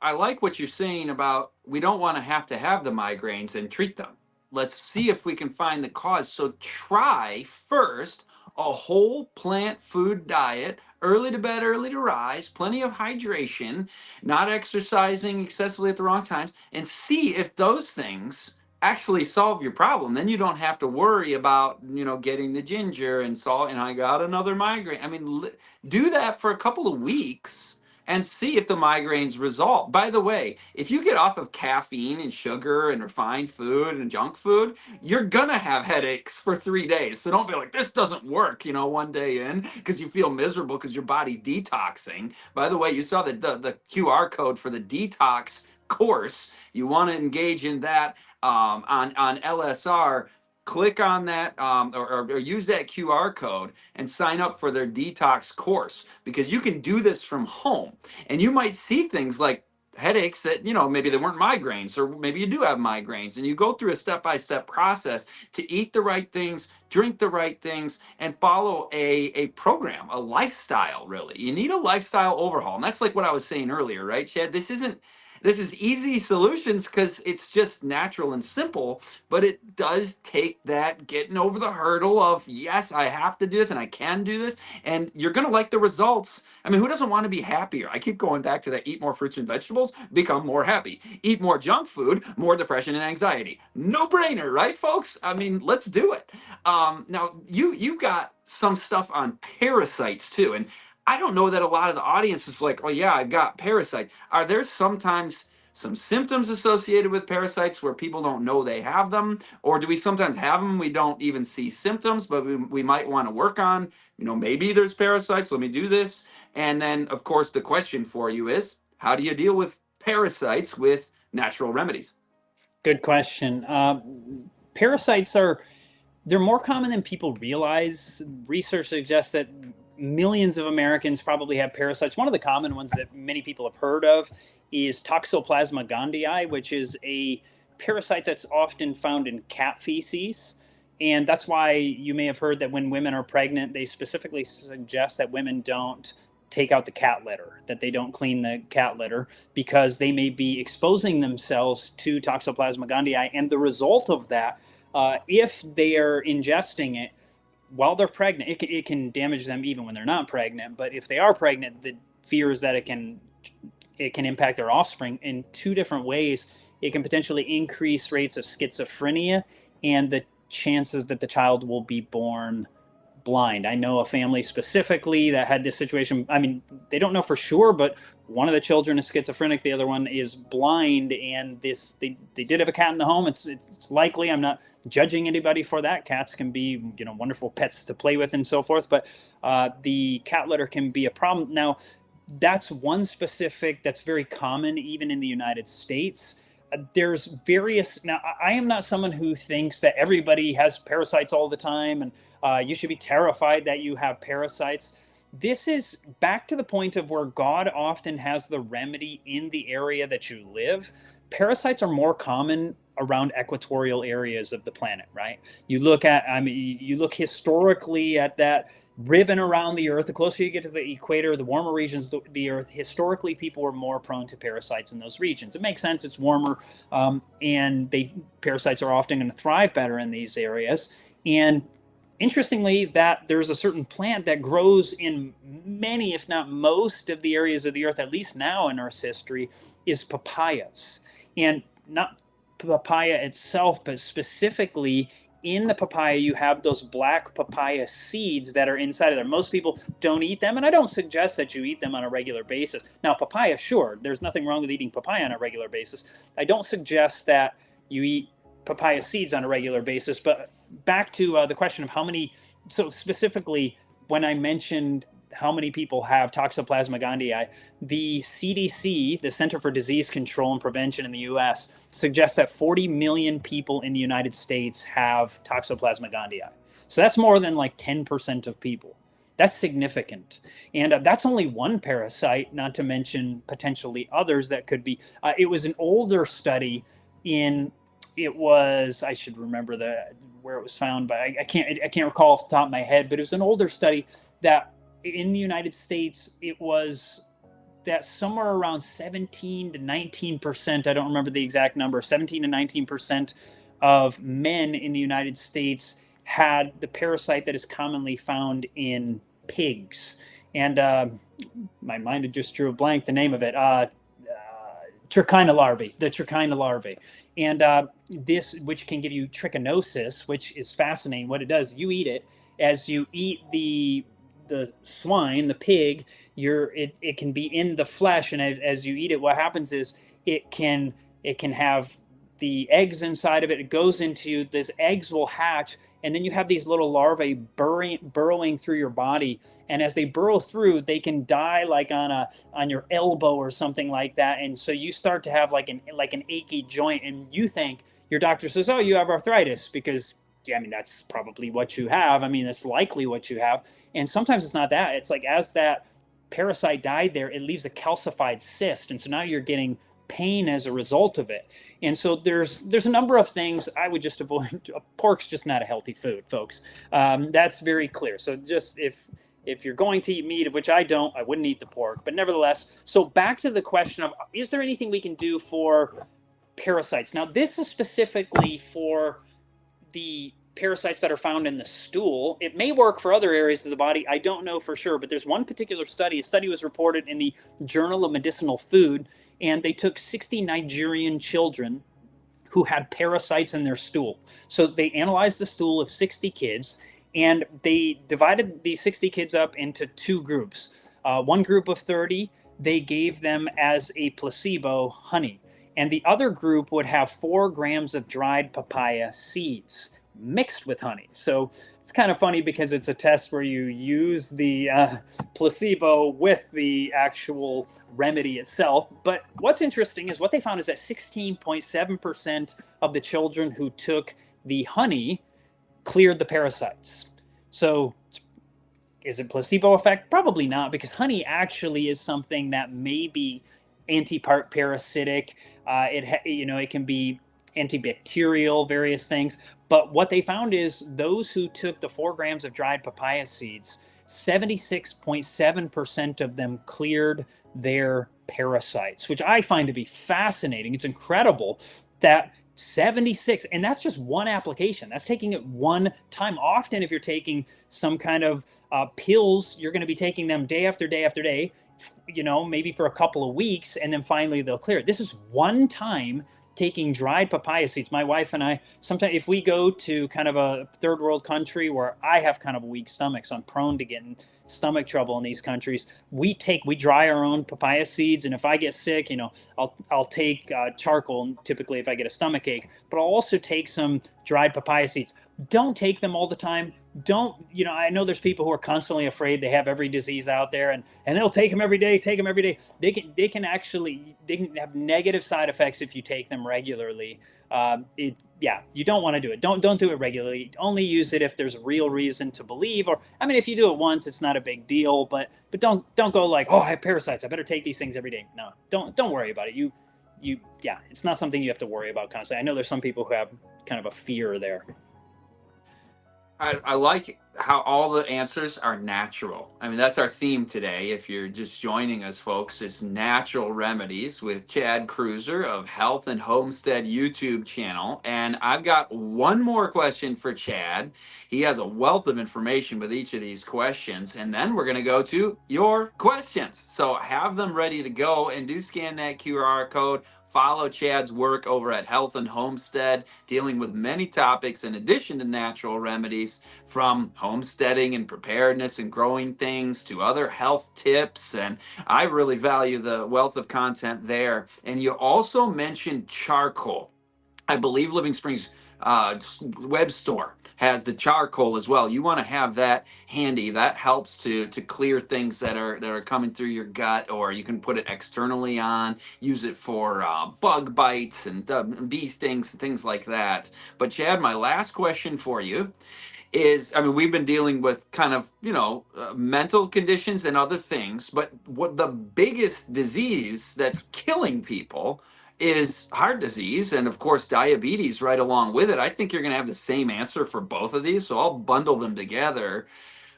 I like what you're saying about we don't want to have the migraines and treat them. Let's see if we can find the cause. So try first a whole plant food diet, early to bed, early to rise, plenty of hydration, not exercising excessively at the wrong times, and see if those things actually solve your problem. Then you don't have to worry about, getting the ginger and salt and I got another migraine. I mean, do that for a couple of weeks and see if the migraines resolve. By the way, if you get off of caffeine and sugar and refined food and junk food, you're gonna have headaches for 3 days. So don't be like, this doesn't work, one day in, because you feel miserable because your body's detoxing. By the way, you saw the QR code for the detox course. You want to engage in that on LSR. Click on that or use that QR code and sign up for their detox course, because you can do this from home and you might see things like headaches that maybe they weren't migraines, or maybe you do have migraines, and you go through a step-by-step process to eat the right things, drink the right things, and follow a program, a lifestyle. Really, you need a lifestyle overhaul, and that's like what I was saying earlier, right, Chad? This is easy solutions because it's just natural and simple, but it does take that getting over the hurdle of, yes, I have to do this and I can do this, and you're going to like the results. I mean, who doesn't want to be happier? I keep going back to that: eat more fruits and vegetables, become more happy. Eat more junk food, more depression and anxiety. No brainer, right, folks? I mean, let's do it. Now, you've got some stuff on parasites too, and I don't know that a lot of the audience is like, oh yeah, I've got parasites. Are there sometimes some symptoms associated with parasites where people don't know they have them? Or do we sometimes have them, we don't even see symptoms, but we might want to work on, maybe there's parasites, let me do this. And then, of course, the question for you is, how do you deal with parasites with natural remedies? Good question. Parasites they're more common than people realize. Research suggests that millions of Americans probably have parasites. One of the common ones that many people have heard of is Toxoplasma gondii, which is a parasite that's often found in cat feces. And that's why you may have heard that when women are pregnant, they specifically suggest that women don't take out the cat litter, that they don't clean the cat litter, because they may be exposing themselves to Toxoplasma gondii. And the result of that, if they are ingesting it while they're pregnant, it can damage them even when they're not pregnant. But if they are pregnant, the fear is that it can impact their offspring in two different ways. It can potentially increase rates of schizophrenia and the chances that the child will be born blind. I know a family specifically that had this situation. I mean, they don't know for sure, but one of the children is schizophrenic, the other one is blind, and they did have a cat in the home. It's likely. I'm not judging anybody for that. Cats can be wonderful pets to play with and so forth, but the cat litter can be a problem. Now, that's one specific that's very common even in the United States. There's various. Now, I am not someone who thinks that everybody has parasites all the time, and you should be terrified that you have parasites. This is back to the point of where God often has the remedy in the area that you live. Parasites are more common around equatorial areas of the planet, right? You look historically at that ribbon around the earth. The closer you get to the equator, the warmer regions of the earth, historically people were more prone to parasites in those regions. It makes sense. It's warmer, and parasites are often going to thrive better in these areas. And interestingly, that there's a certain plant that grows in many, if not most, of the areas of the earth, at least now in Earth's history, is papayas. And not papaya itself, but specifically in the papaya, you have those black papaya seeds that are inside of there. Most people don't eat them, and I don't suggest that you eat them on a regular basis. Now, papaya, sure, there's nothing wrong with eating papaya on a regular basis. I don't suggest that you eat papaya seeds on a regular basis, but back to the question of how many. So specifically, when I mentioned how many people have Toxoplasma gondii, the CDC, the Center for Disease Control and Prevention in the U.S., suggests that 40 million people in the United States have Toxoplasma gondii. So that's more than like 10% of people. That's significant. And that's only one parasite, not to mention potentially others that could be. It was an older study I should remember where it was found, but I can't recall off the top of my head, but it was an older study that in the United States, it was that somewhere around 17 to 19%, I don't remember the exact number, 17 to 19% of men in the United States had the parasite that is commonly found in pigs. And my mind had just drew a blank, the name of it, trichina larvae, the trichina larvae. And this, which can give you trichinosis, which is fascinating. What it does, you eat it. As you eat the swine, the pig, it can be in the flesh, and as you eat it, what happens is it can have the eggs inside of it. It goes into you. These eggs will hatch, and then you have these little larvae burrowing through your body. And as they burrow through, they can die like on your elbow or something like that. And so you start to have like an achy joint, and you think your doctor says, "Oh, you have arthritis," because yeah, I mean, that's probably what you have. I mean, that's likely what you have. And sometimes it's not that. It's like as that parasite died there, it leaves a calcified cyst. And so now you're getting pain as a result of it. And so there's a number of things I would just avoid. Pork's just not a healthy food, folks. That's very clear. So just if you're going to eat meat, of which I don't, I wouldn't eat the pork. But nevertheless, so back to the question of, is there anything we can do for parasites? Now, this is specifically for the parasites that are found in the stool. It may work for other areas of the body. I don't know for sure, but there's one particular study. A study was reported in the Journal of Medicinal Food, and they took 60 Nigerian children who had parasites in their stool. So they analyzed the stool of 60 kids, and they divided these 60 kids up into two groups. One group of 30, they gave them as a placebo honey. And the other group would have 4 grams of dried papaya seeds mixed with honey. So it's kind of funny because it's a test where you use the placebo with the actual remedy itself. But what's interesting is what they found is that 16.7% of the children who took the honey cleared the parasites. So is it placebo effect? Probably not, because honey actually is something that may be anti-parasitic. It can be antibacterial, various things. But what they found is those who took the 4 grams of dried papaya seeds, 76.7% of them cleared their parasites, which I find to be fascinating. It's incredible that 76, and that's just one application. That's taking it one time. Often, if you're taking some kind of pills, you're going to be taking them day after day after day, maybe for a couple of weeks, and then finally they'll clear it. This is one time taking dried papaya seeds. My wife and I, sometimes if we go to kind of a third world country where I have kind of a weak stomach, so I'm prone to getting stomach trouble in these countries, we dry our own papaya seeds. And if I get sick, I'll take charcoal typically if I get a stomach ache, but I'll also take some dried papaya seeds. Don't take them all the time. I know there's people who are constantly afraid they have every disease out there and they'll take them every day. They can have negative side effects if you take them regularly. You don't want to do it. Don't do it regularly. Only use it if there's real reason to believe, if you do it once, it's not a big deal, but don't go like, oh, I have parasites, I better take these things every day. No, don't worry about it. It's not something you have to worry about constantly. I know there's some people who have kind of a fear there. I like how all the answers are natural. That's our theme today. If you're just joining us, folks, it's Natural Remedies with Chad Cruiser of Health and Homestead YouTube channel. And I've got one more question for Chad. He has a wealth of information with each of these questions. And then we're going to go to your questions. So have them ready to go, and do scan that QR code. Follow Chad's work over at Health and Homestead, dealing with many topics in addition to natural remedies, from homesteading and preparedness and growing things to other health tips. And I really value the wealth of content there. And you also mentioned charcoal. I believe Living Springs web store has the charcoal as well. You want to have that handy. That helps to clear things that are coming through your gut, or you can put it externally on. Use it for bug bites and bee stings and things like that. But Chad, my last question for you is, we've been dealing with kind of, mental conditions and other things, but what the biggest disease that's killing people is heart disease, and of course diabetes right along with it. I think you're going to have the same answer for both of these, so I'll bundle them together.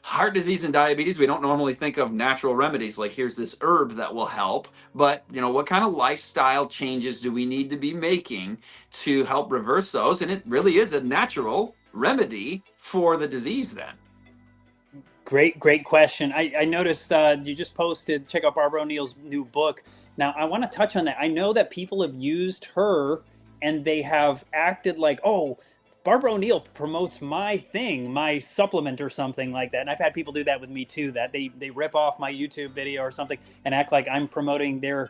Heart disease and diabetes, we don't normally think of natural remedies like here's this herb that will help, but what kind of lifestyle changes do we need to be making to help reverse those? And it really is a natural remedy for the disease then. Great question. I noticed you just posted, check out Barbara O'Neill's new book. Now, I want to touch on that. I know that people have used her and they have acted like, oh, Barbara O'Neill promotes my thing, my supplement or something like that. And I've had people do that with me too, that they rip off my YouTube video or something and act like I'm promoting their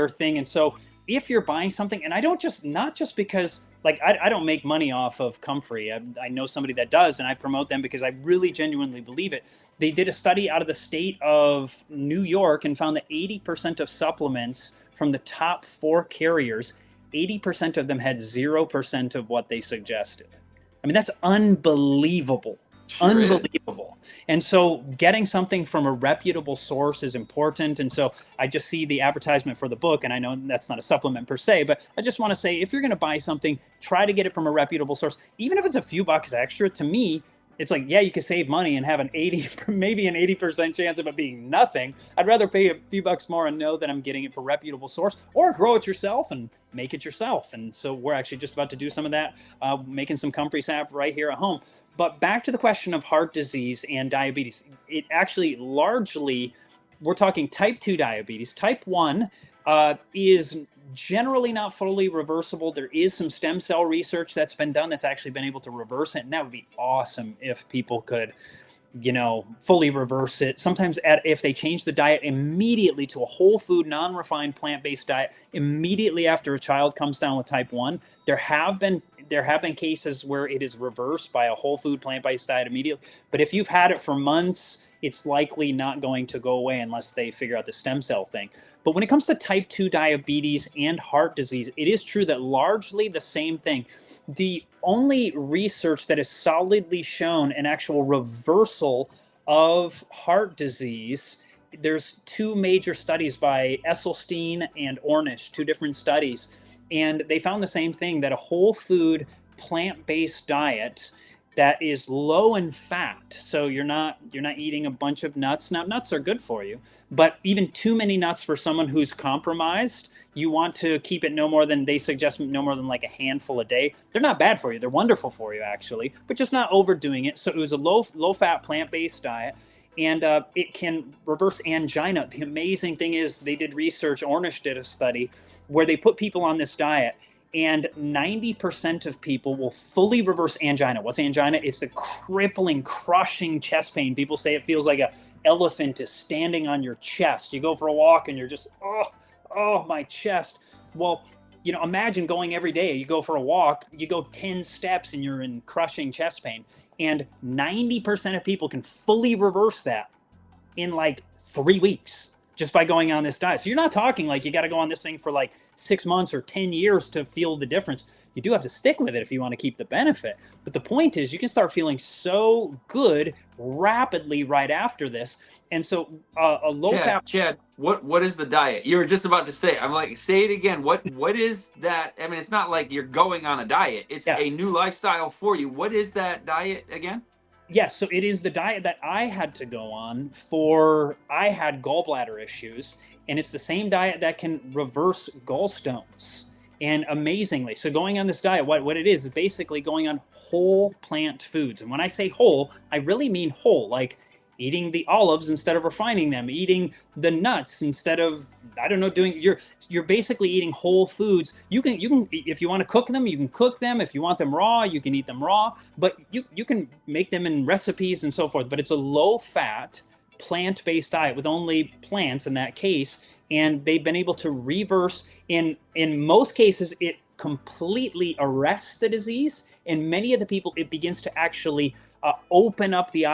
thing. And so if you're buying something, and not just because, like, I don't make money off of Comfrey. I know somebody that does, and I promote them because I really genuinely believe it. They did a study out of the state of New York and found that 80% of supplements from the top 4 carriers, 80% of them had 0% of what they suggested. That's unbelievable. Sure Unbelievable. And so getting something from a reputable source is important. And so I just see the advertisement for the book, and I know that's not a supplement per se, but I just want to say, if you're going to buy something, try to get it from a reputable source. Even if it's a few bucks extra, to me, it's like, yeah, you could save money and have maybe an 80% chance of it being nothing. I'd rather pay a few bucks more and know that I'm getting it from a reputable source, or grow it yourself and make it yourself. And so we're actually just about to do some of that, making some comfrey salve right here at home. But back to the question of heart disease and diabetes, it actually largely, we're talking type 2 diabetes. Type 1 is generally not fully reversible. There is some stem cell research that's been done that's actually been able to reverse it. And that would be awesome if people could fully reverse it. Sometimes if they change the diet immediately to a whole food, non-refined, plant-based diet, immediately after a child comes down with type 1, there have been cases where it is reversed by a whole food, plant-based diet immediately. But if you've had it for months, it's likely not going to go away unless they figure out the stem cell thing. But when it comes to type 2 diabetes and heart disease, it is true that largely the same thing. The only research that has solidly shown an actual reversal of heart disease, there's two major studies by Esselstyn and Ornish, two different studies, and they found the same thing, that a whole food plant-based diet that is low in fat, so you're not eating a bunch of nuts. Now, nuts are good for you, but even too many nuts for someone who's compromised, you want to keep it they suggest no more than like a handful a day. They're not bad for you. They're wonderful for you, actually, but just not overdoing it. So it was a low fat plant-based diet, and it can reverse angina. The amazing thing is they did research, Ornish did a study where they put people on this diet, and 90% of people will fully reverse angina. What's angina? It's the crippling, crushing chest pain. People say it feels like an elephant is standing on your chest. You go for a walk and you're just, oh, my chest. Well, imagine going every day. You go for a walk, you go 10 steps and you're in crushing chest pain. And 90% of people can fully reverse that in like 3 weeks just by going on this diet. So you're not talking like you got to go on this thing for like 6 months or 10 years to feel the difference. You do have to stick with it if you want to keep the benefit. But the point is, you can start feeling so good rapidly right after this. And so a low fat. Chad, what is the diet? You were just about to say. I'm like, say it again. What is that? I mean, it's not like you're going on a diet. It's a new lifestyle for you. What is that diet again? Yes, so it is the diet that I had to go on I had gallbladder issues, and it's the same diet that can reverse gallstones. And amazingly, so going on this diet, what it is basically going on whole plant foods. And when I say whole, I really mean whole, like eating the olives instead of refining them, eating the nuts instead of, you're basically eating whole foods. You can, if you want to cook them, you can cook them. If you want them raw, you can eat them raw, but you can make them in recipes and so forth. But it's a low fat, plant-based diet with only plants in that case. And they've been able to reverse, in most cases, it completely arrests the disease. In many of the people, it begins to actually open up the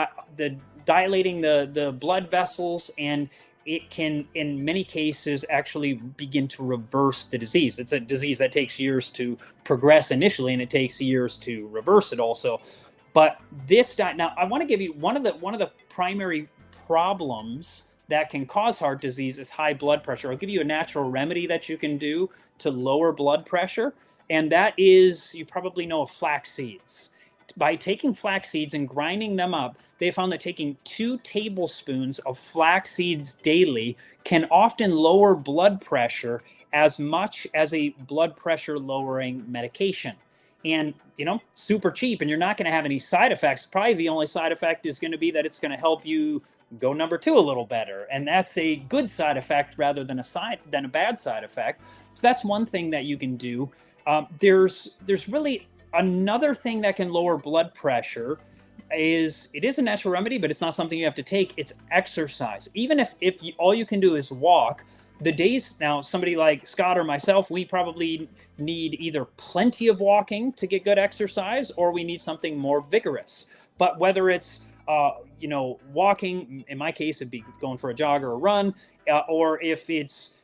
dilating the blood vessels, and it can, in many cases, actually begin to reverse the disease. It's a disease that takes years to progress initially, and it takes years to reverse it also. But this diet, now I want to give you one of the primary problems that can cause heart disease is high blood pressure. I'll give you a natural remedy that you can do to lower blood pressure, and that is, you probably know of flax seeds. By taking flax seeds and grinding them up, they found that taking 2 tablespoons of flax seeds daily can often lower blood pressure as much as a blood pressure lowering medication. And, super cheap, and you're not going to have any side effects. Probably the only side effect is going to be that it's going to help you go number 2 a little better. And that's a good side effect rather than a bad side effect. So that's one thing that you can do. There's really another thing that can lower blood pressure. It is a natural remedy, but it's not something you have to take. It's exercise. Even if all you can do is walk, the days now, somebody like Scott or myself, we probably need either plenty of walking to get good exercise, or we need something more vigorous. But whether it's walking, in my case, it'd be going for a jog or a run, or if it's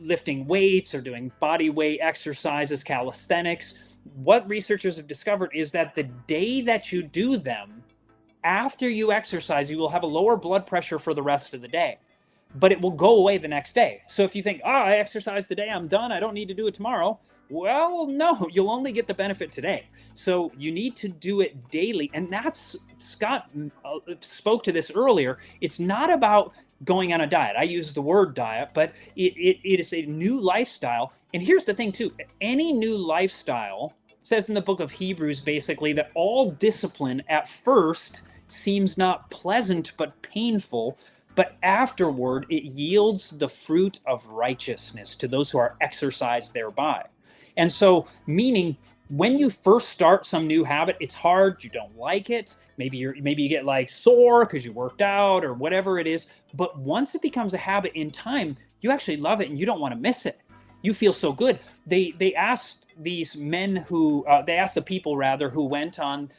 lifting weights or doing body weight exercises, calisthenics, what researchers have discovered is that the day that you do them, after you exercise, you will have a lower blood pressure for the rest of the day, but it will go away the next day. So if you think, I exercised today, I'm done, I don't need to do it tomorrow. Well, no, you'll only get the benefit today. So you need to do it daily. And that's, Scott spoke to this earlier. It's not about going on a diet. I use the word diet, but it is a new lifestyle. And here's the thing too, any new lifestyle, says in the book of Hebrews, basically, that all discipline at first seems not pleasant, but painful, but afterward it yields the fruit of righteousness to those who are exercised thereby. And so, meaning when you first start some new habit, it's hard, you don't like it, maybe you get like sore because you worked out or whatever it is. But once it becomes a habit in time, you actually love it and you don't want to miss it. You feel so good. They asked these men who they asked the people rather who went on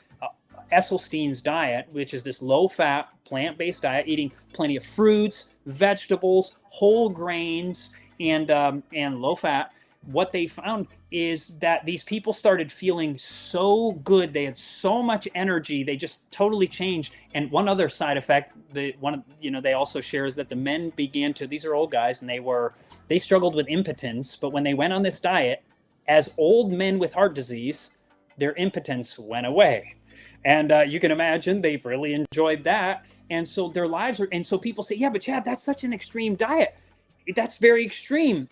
Esselstyn's diet, which is this low fat plant based diet, eating plenty of fruits, vegetables, whole grains, and low fat. What they found is that these people started feeling so good. They had so much energy. They just totally changed. And one other side effect, they also share is that the men began to. These are old guys, and they struggled with impotence. But when they went on this diet, as old men with heart disease, their impotence went away. And you can imagine they really enjoyed that. And so their lives were, and so people say, yeah, but Chad, that's such an extreme diet. That's very extreme.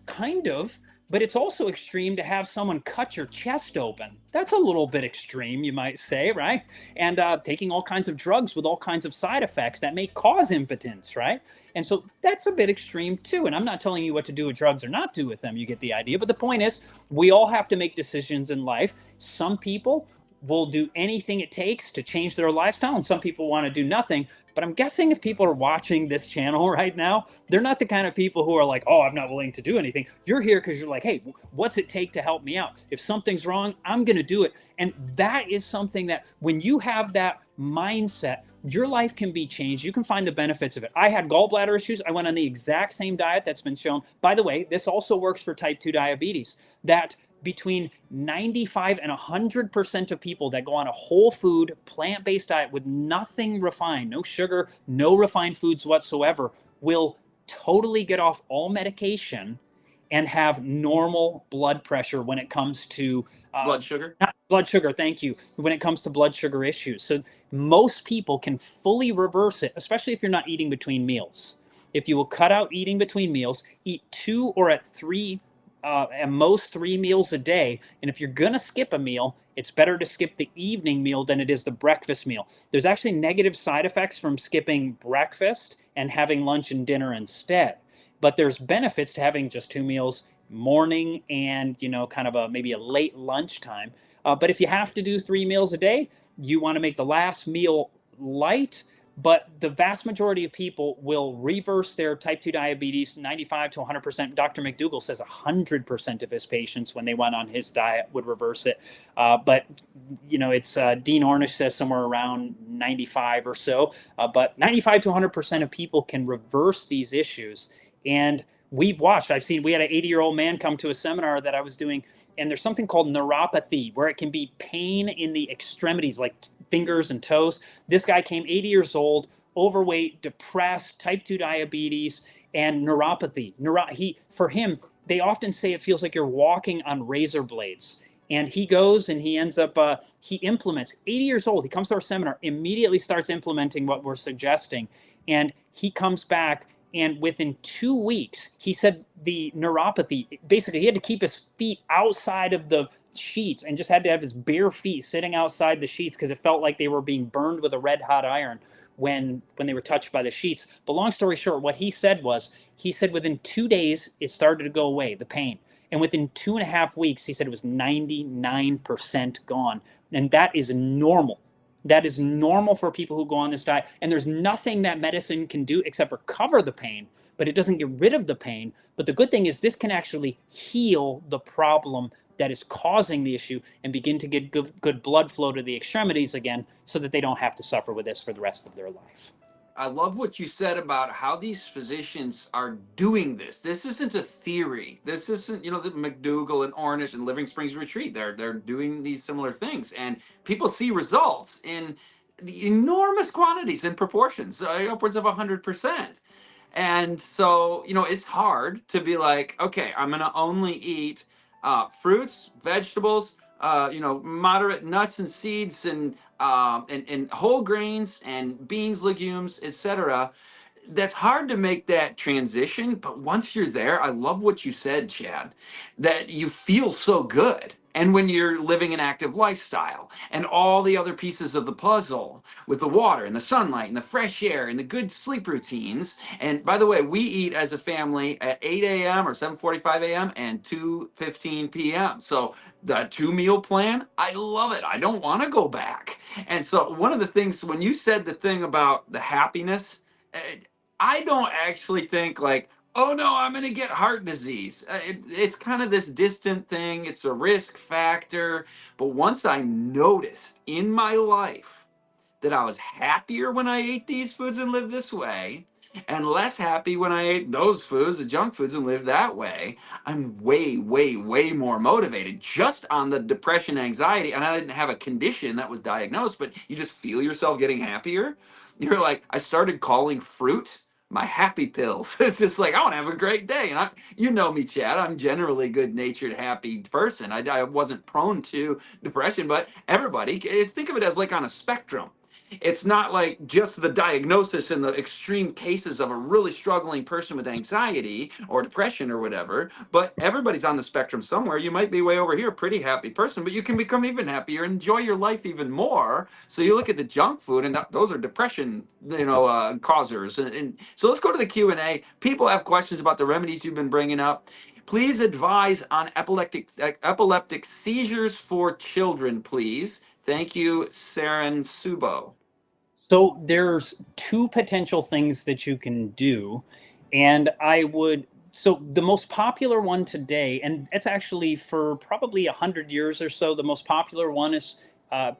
Kind of, but it's also extreme to have someone cut your chest open. That's a little bit extreme, you might say, right? And taking all kinds of drugs with all kinds of side effects that may cause impotence, right? And so that's a bit extreme too. And I'm not telling you what to do with drugs or not do with them. You get the idea. But the point is, we all have to make decisions in life. Some people will do anything it takes to change their lifestyle, and some people want to do nothing. But I'm guessing if people are watching this channel right now, they're not the kind of people who are like, oh, I'm not willing to do anything. You're here because you're like, hey, what's it take to help me out? If something's wrong, I'm going to do it. And that is something that when you have that mindset, your life can be changed. You can find the benefits of it. I had gallbladder issues. I went on the exact same diet that's been shown. By the way, this also works for type 2 diabetes, that between 95 and 100% of people that go on a whole food, plant-based diet with nothing refined, no sugar, no refined foods whatsoever, will totally get off all medication and have normal blood pressure when it comes to Blood sugar? not blood sugar, thank you, when it comes to blood sugar issues. So most people can fully reverse it, especially if you're not eating between meals. If you will cut out eating between meals, eat 2 or at most 3 meals a day. And if you're going to skip a meal, it's better to skip the evening meal than it is the breakfast meal. There's actually negative side effects from skipping breakfast and having lunch and dinner instead. But there's benefits to having just 2 meals, morning and, kind of maybe a late lunchtime. But if you have to do 3 meals a day, you want to make the last meal light. But the vast majority of people will reverse their type 2 diabetes, 95 to 100%. Dr. McDougall says 100% of his patients, when they went on his diet, would reverse it. But it's Dean Ornish says somewhere around 95 or so. But 95 to 100% of people can reverse these issues. And we had an 80-year-old man come to a seminar that I was doing, and there's something called neuropathy, where it can be pain in the extremities, like fingers and toes. This guy came 80 years old, overweight, depressed, type 2 diabetes, and neuropathy. For him, they often say it feels like you're walking on razor blades. And he goes and he ends up, he implements, 80 years old, he comes to our seminar, immediately starts implementing what we're suggesting. And he comes back, and within 2 weeks, he said the neuropathy, basically he had to keep his feet outside of the sheets and just had to have his bare feet sitting outside the sheets because it felt like they were being burned with a red hot iron when they were touched by the sheets. But long story short, what he said within 2 days, it started to go away, the pain. And within 2.5 weeks, he said it was 99% gone. And that is normal. That is normal for people who go on this diet. And there's nothing that medicine can do except recover the pain, but it doesn't get rid of the pain. But the good thing is this can actually heal the problem that is causing the issue and begin to get good blood flow to the extremities again so that they don't have to suffer with this for the rest of their life. I love what you said about how these physicians are doing this. This isn't a theory. This isn't, the McDougall and Ornish and Living Springs Retreat. They're doing these similar things, and people see results in the enormous quantities and proportions, upwards of 100%. And so, it's hard to be like, okay, I'm going to only eat fruits, vegetables, moderate nuts and seeds, and whole grains and beans, legumes, etc. That's hard to make that transition, but once you're there, I love what you said, Chad, that you feel so good. and when you're living an active lifestyle, and all the other pieces of the puzzle with the water and the sunlight and the fresh air and the good sleep routines. And by the way, we eat as a family at 8 a.m. or 7:45 a.m. and 2:15 p.m. So the 2 meal plan, I love it. I don't want to go back. And so one of the things, when you said the thing about the happiness, I don't actually think like, oh no, I'm going to get heart disease. It's kind of this distant thing. It's a risk factor. But once I noticed in my life that I was happier when I ate these foods and lived this way, and less happy when I ate those foods, the junk foods, and lived that way, I'm way, way, way more motivated just on the depression, anxiety. And I didn't have a condition that was diagnosed, but you just feel yourself getting happier. You're like, I started calling fruit my happy pills. It's just like, I want to have a great day. And you know me, Chad, I'm generally good natured, happy person. I wasn't prone to depression, but everybody, think of it as like on a spectrum. It's not like just the diagnosis in the extreme cases of a really struggling person with anxiety or depression or whatever, but everybody's on the spectrum somewhere. You might be way over here, pretty happy person, but you can become even happier, enjoy your life even more. So you look at the junk food, and those are depression, causers. And so let's go to the Q&A. People have questions about the remedies you've been bringing up. Please advise on epileptic seizures for children, please. Thank you, Saren Subo. So there's two potential things that you can do. And so the most popular one today, and it's actually for probably 100 years or so, the most popular one is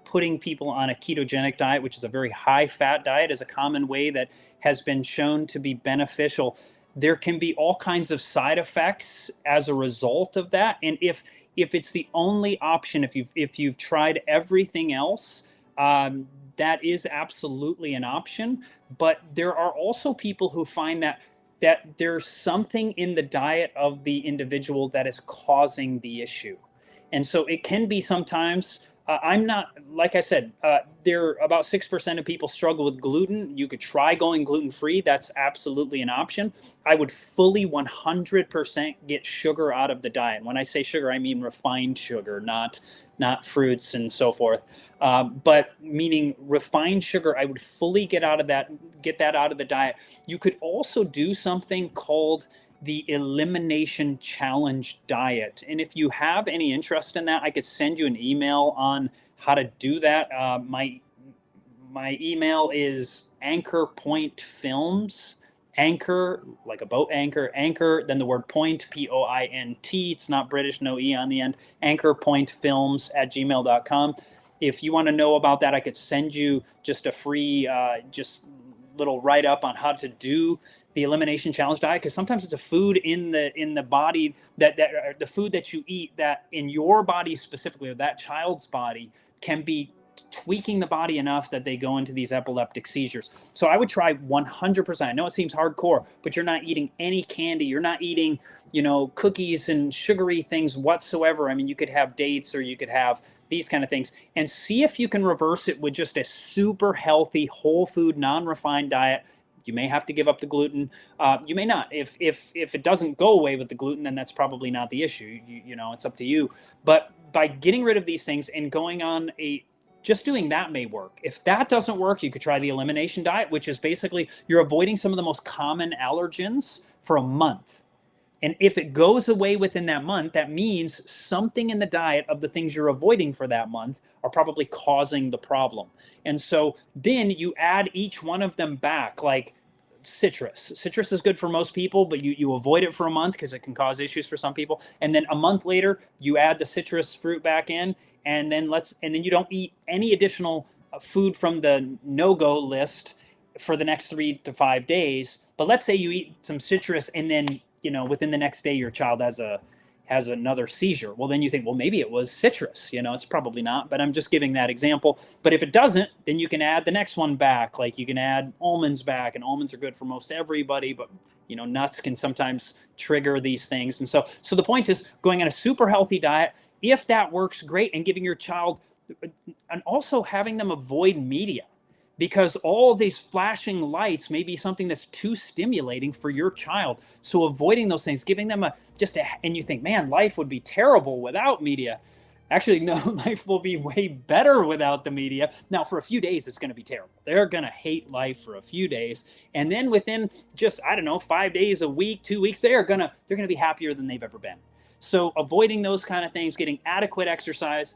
putting people on a ketogenic diet, which is a very high fat diet, is a common way that has been shown to be beneficial. There can be all kinds of side effects as a result of that. And if it's the only option, if you've tried everything else, that is absolutely an option. But there are also people who find that there's something in the diet of the individual that is causing the issue. And so it can be sometimes, I'm not, like I said, there about 6% of people struggle with gluten. You could try going gluten-free. That's absolutely an option. I would fully 100% get sugar out of the diet. When I say sugar, I mean refined sugar, not fruits and so forth. But meaning refined sugar, I would fully get that out of the diet. You could also do something called the elimination challenge diet. And if you have any interest in that, I could send you an email on how to do that. My email is anchorpointfilms, anchor, like a boat anchor, then the word point, P-O-I-N-T. It's not British, no E on the end. Anchorpointfilms@gmail.com. If you want to know about that, I could send you just a free, just little write up on how to do the elimination challenge diet, because sometimes it's a food in the body that the food that you eat that in your body specifically, or that child's body, can be tweaking the body enough that they go into these epileptic seizures. So I would try 100%. I know it seems hardcore, but you're not eating any candy. You're not eating, cookies and sugary things whatsoever. I mean, you could have dates or you could have these kind of things, and see if you can reverse it with just a super healthy, whole food, non-refined diet. You may have to give up the gluten. You may not. If it doesn't go away with the gluten, then that's probably not the issue. It's up to you. But by getting rid of these things and going on just doing that may work. If that doesn't work, you could try the elimination diet, which is basically you're avoiding some of the most common allergens for a month. And if it goes away within that month, that means something in the diet of the things you're avoiding for that month are probably causing the problem. And so then you add each one of them back, like citrus. Citrus is good for most people, but you avoid it for a month because it can cause issues for some people. And then a month later, you add the citrus fruit back in, and then you don't eat any additional food from the no-go list for the next 3 to 5 days. But let's say you eat some citrus, and then within the next day your child has another seizure. Well, then you think, well, maybe it was citrus. It's probably not, but I'm just giving that example. But if it doesn't, then you can add the next one back. Like you can add almonds back, and almonds are good for most everybody, but nuts can sometimes trigger these things. And so the point is going on a super healthy diet. If that works, great. And giving your child, and also having them avoid media, because all these flashing lights may be something that's too stimulating for your child. So avoiding those things, giving them and you think, man, life would be terrible without media. Actually, no, life will be way better without the media. Now, for a few days, it's going to be terrible. They're going to hate life for a few days, and then within just, I don't know, 5 days, a week, 2 weeks, they're gonna be happier than they've ever been. So, avoiding those kind of things, getting adequate exercise,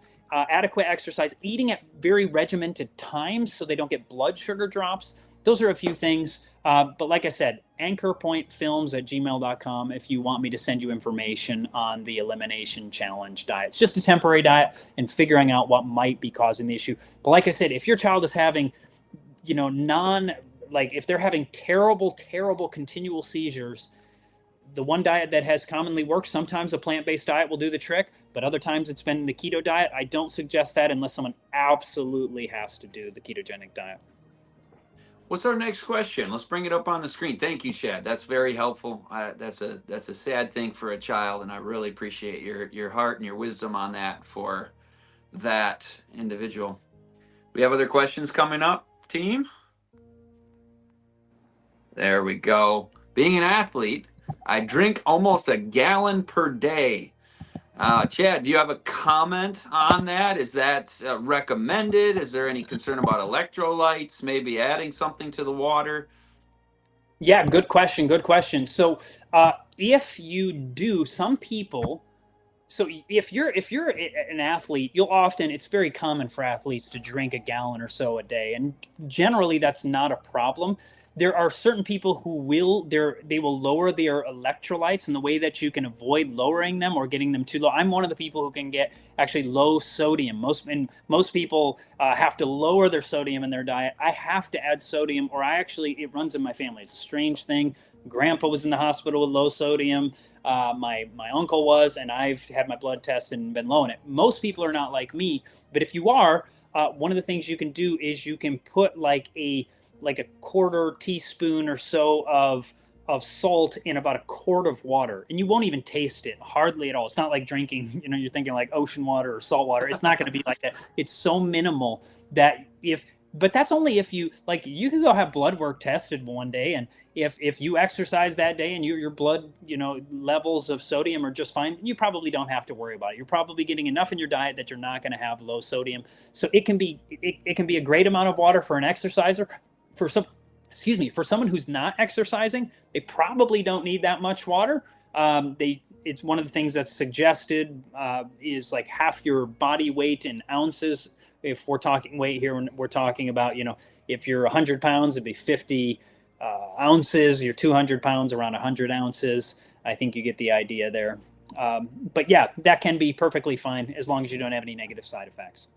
eating at very regimented times so they don't get blood sugar drops. Those are a few things. But like I said, anchorpointfilms@gmail.com if you want me to send you information on the elimination challenge diet. It's just a temporary diet and figuring out what might be causing the issue. But like I said, if your child is having, if they're having terrible, terrible continual seizures, the one diet that has commonly worked, sometimes a plant-based diet will do the trick, but other times it's been the keto diet. I don't suggest that unless someone absolutely has to do the ketogenic diet. What's our next question? Let's bring it up on the screen. Thank you, Chad. That's very helpful. That's a sad thing for a child, and I really appreciate your heart and your wisdom on that for that individual. We have other questions coming up, team? There we go. Being an athlete, I drink almost a gallon per day. Chad, do you have a comment on that? Is that recommended? Is there any concern about electrolytes, maybe adding something to the water? Yeah, good question. Good question. So, if you do, some people, so if you're an athlete, you'll often, it's very common for athletes to drink a gallon or so a day, and generally that's not a problem. There are certain people who they will lower their electrolytes, and the way that you can avoid lowering them or getting them too low. I'm one of the people who can get actually low sodium. Most people have to lower their sodium in their diet. I have to add sodium, or it runs in my family. It's a strange thing. Grandpa was in the hospital with low sodium. My uncle was, and I've had my blood test and been low in it. Most people are not like me, but if you are, one of the things you can do is you can put like a quarter teaspoon or so of salt in about a quart of water, and you won't even taste it hardly at all. It's not like drinking, you're thinking like ocean water or salt water. It's not going to be like that. It's so minimal that but that's only if you can go have blood work tested one day, and if you exercise that day and your blood levels of sodium are just fine, you probably don't have to worry about it. You're probably getting enough in your diet that you're not going to have low sodium. So it can be a great amount of water for an exerciser. For someone who's not exercising, they probably don't need that much water. It's one of the things that's suggested is like half your body weight in ounces. If we're talking weight here, we're talking about, if you're 100 pounds, it'd be 50 ounces. You're 200 pounds, around 100 ounces. I think you get the idea there. But yeah, that can be perfectly fine as long as you don't have any negative side effects.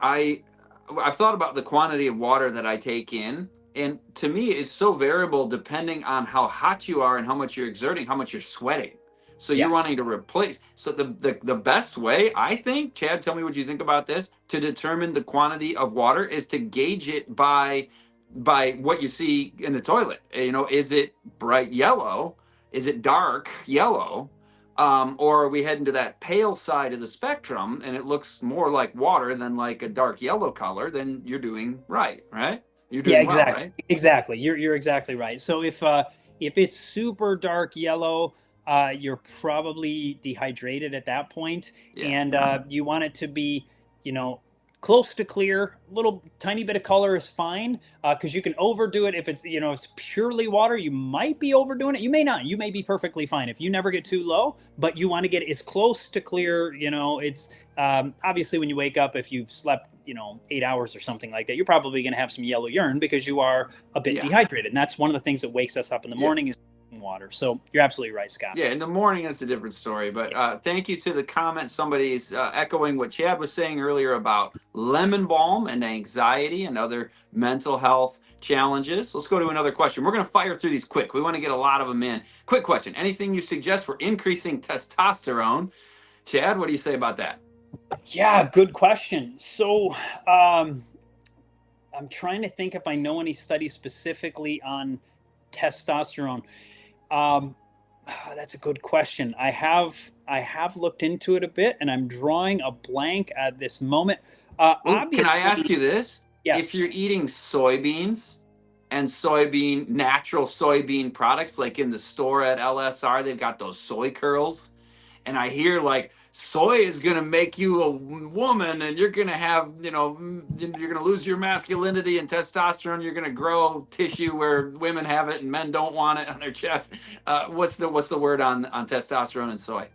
I've thought about the quantity of water that I take in, and to me, it's so variable depending on how hot you are and how much you're exerting, how much you're sweating. So you're Yes. wanting to replace. So the best way, I think, Chad, tell me what you think about this, to determine the quantity of water is to gauge it by what you see in the toilet. Is it bright yellow? Is it dark yellow? Or are we heading to that pale side of the spectrum and it looks more like water than like a dark yellow color? Then you're doing right? You're Yeah, doing well, exactly. right? Exactly. You're exactly right. So if it's super dark yellow, you're probably dehydrated at that point, Yeah. and you want it to be, close to clear. A little tiny bit of color is fine, because you can overdo it if it's purely water. You might be overdoing it. You may not. You may be perfectly fine if you never get too low. But you want to get as close to clear. It's obviously when you wake up, if you've slept 8 hours or something like that, you're probably going to have some yellow urine because you are a bit dehydrated, and that's one of the things that wakes us up in the morning is water. So you're absolutely right, Scott. Yeah, in the morning it's a different story. But thank you to the comment. Somebody's echoing what Chad was saying earlier about lemon balm and anxiety and other mental health challenges. Let's go to another question. We're going to fire through these quick. We want to get a lot of them in. Quick question. Anything you suggest for increasing testosterone? Chad, what do you say about that? Yeah, good question. So I'm trying to think if I know any studies specifically on testosterone. That's a good question. I have looked into it a bit, and I'm drawing a blank at this moment. Can I ask you this? Yes. If you're eating soybeans and natural soybean products, like in the store at LSR, they've got those soy curls. and I hear like soy is going to make you a woman, and you're going to have, you know, you're going to lose your masculinity and testosterone. You're going to grow tissue where women have it and men don't want it on their chest. What's the word on testosterone and soy?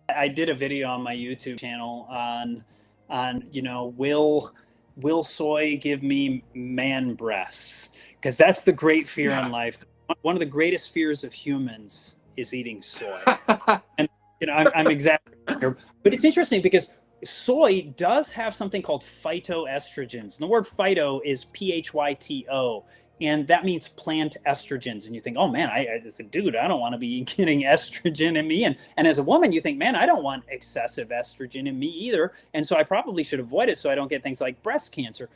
I did a video on my YouTube channel on will soy give me man breasts? Because that's the great fear in life. One of the greatest fears of humans is eating soy. And I'm exaggerating here, but it's interesting because soy does have something called phytoestrogens. And the word phyto is PHYTO, and that means plant estrogens. And you think, oh man, as a dude, I don't want to be getting estrogen in me. And as a woman, you think, man, I don't want excessive estrogen in me either. And so I probably should avoid it so I don't get things like breast cancer.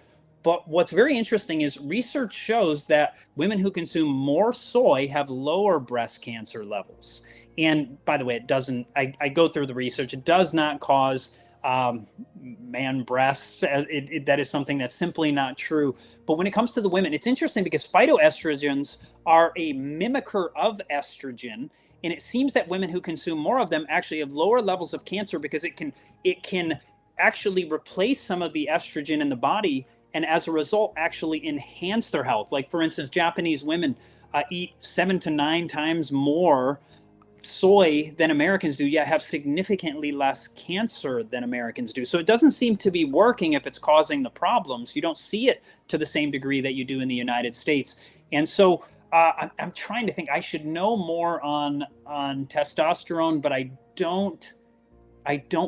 But what's very interesting is research shows that women who consume more soy have lower breast cancer levels. And by the way, it doesn't, I go through the research, it does not cause man breasts. That is something that's simply not true. But when it comes to the women, it's interesting because phytoestrogens are a mimicker of estrogen. And it seems that women who consume more of them actually have lower levels of cancer because it can actually replace some of the estrogen in the body, and as a result actually enhance their health. Like for instance, Japanese women eat 7 to 9 times more soy than Americans do, yet have significantly less cancer than Americans do. So it doesn't seem to be working if it's causing the problems. You don't see it to the same degree that you do in the United States. And so I'm trying to think. I should know more on testosterone, but I don't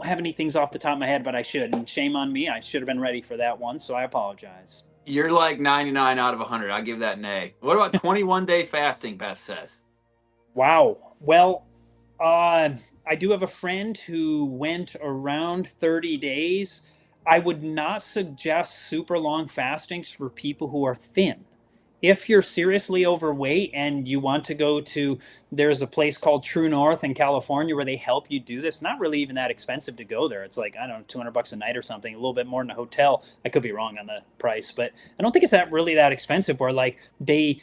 have any things off the top of my head, but I should. And shame on me. I should have been ready for that one, so I apologize. You're like 99 out of 100. I'll give that an A. What about 21-day fasting, Beth says? Wow. Well, I do have a friend who went around 30 days. I would not suggest super long fastings for people who are thin. If you're seriously overweight and you want to go to, there's a place called True North in California where they help you do this. Not really even that expensive to go there. It's like, I don't know, $200 a night or something, a little bit more than a hotel. I could be wrong on the price, but I don't think it's really that expensive, where like they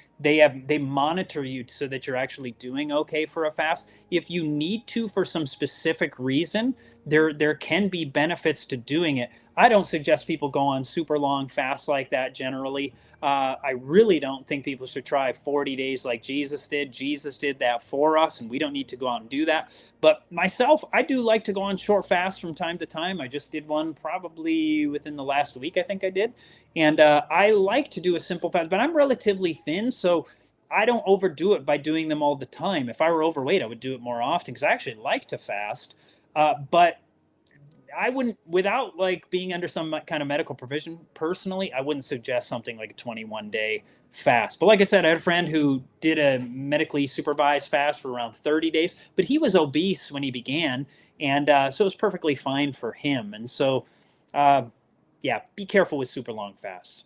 monitor you so that you're actually doing okay for a fast. If you need to for some specific reason, there can be benefits to doing it. I don't suggest people go on super long fasts like that generally. I really don't think people should try 40 days like Jesus did. Jesus did that for us, and we don't need to go out and do that. But myself, I do like to go on short fasts from time to time. I just did one probably within the last week, I think I did. And I like to do a simple fast, but I'm relatively thin, so I don't overdo it by doing them all the time. If I were overweight, I would do it more often because I actually like to fast. But I wouldn't, without like being under some kind of medical provision, personally, I wouldn't suggest something like a 21-day fast. But like I said, I had a friend who did a medically supervised fast for around 30 days, but he was obese when he began. And so it was perfectly fine for him. And so, yeah, be careful with super long fasts.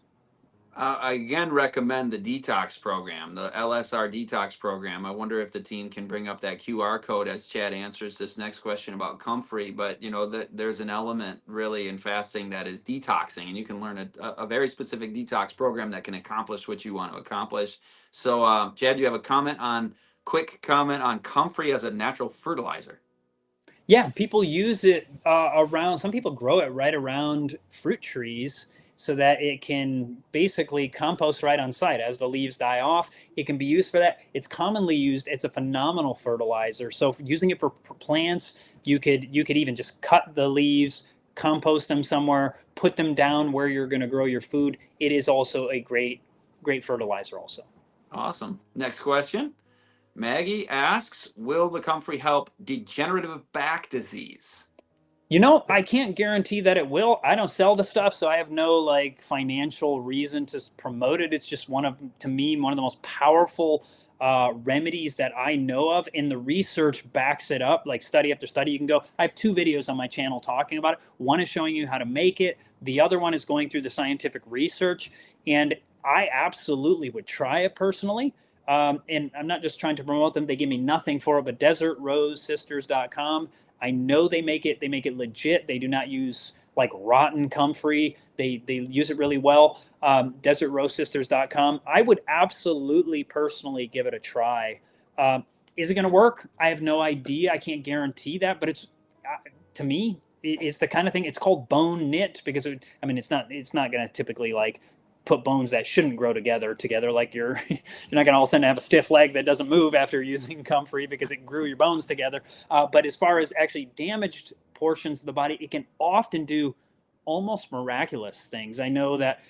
I again recommend the Detox program, the LSR Detox program. I wonder if the team can bring up that QR code as Chad answers this next question about comfrey. But you know that there's an element really in fasting that is detoxing, and you can learn a very specific detox program that can accomplish what you want to accomplish. So, Chad, do you have a quick comment on comfrey as a natural fertilizer? Yeah, people use it around, some people grow it right around fruit trees so that it can basically compost right on site as the leaves die off. It can be used for that. It's commonly used. It's a phenomenal fertilizer. So using it for plants, you could even just cut the leaves, compost them somewhere, put them down where you're going to grow your food. It is also a great fertilizer also. Awesome. Next question. Maggie asks, will the comfrey help degenerative back disease? You know, I can't guarantee that it will. I don't sell the stuff, so I have no like financial reason to promote it. It's just to me, one of the most powerful remedies that I know of, and the research backs it up. Like study after study, you can go. I have 2 videos on my channel talking about it. One is showing you how to make it. The other one is going through the scientific research, and I absolutely would try it personally. And I'm not just trying to promote them. They give me nothing for it, but desertrosesisters.com. I know they make it legit. They do not use like rotten comfrey. They use it really well. Desertrosesisters.com. I would absolutely personally give it a try. Is it going to work? I have no idea. I can't guarantee that, but it's to me, it's the kind of thing. It's called bone knit because it's not going to typically like put bones that shouldn't grow together like you're not going to all of a sudden have a stiff leg that doesn't move after using comfrey because it grew your bones together. But as far as actually damaged portions of the body, it can often do almost miraculous things. I know that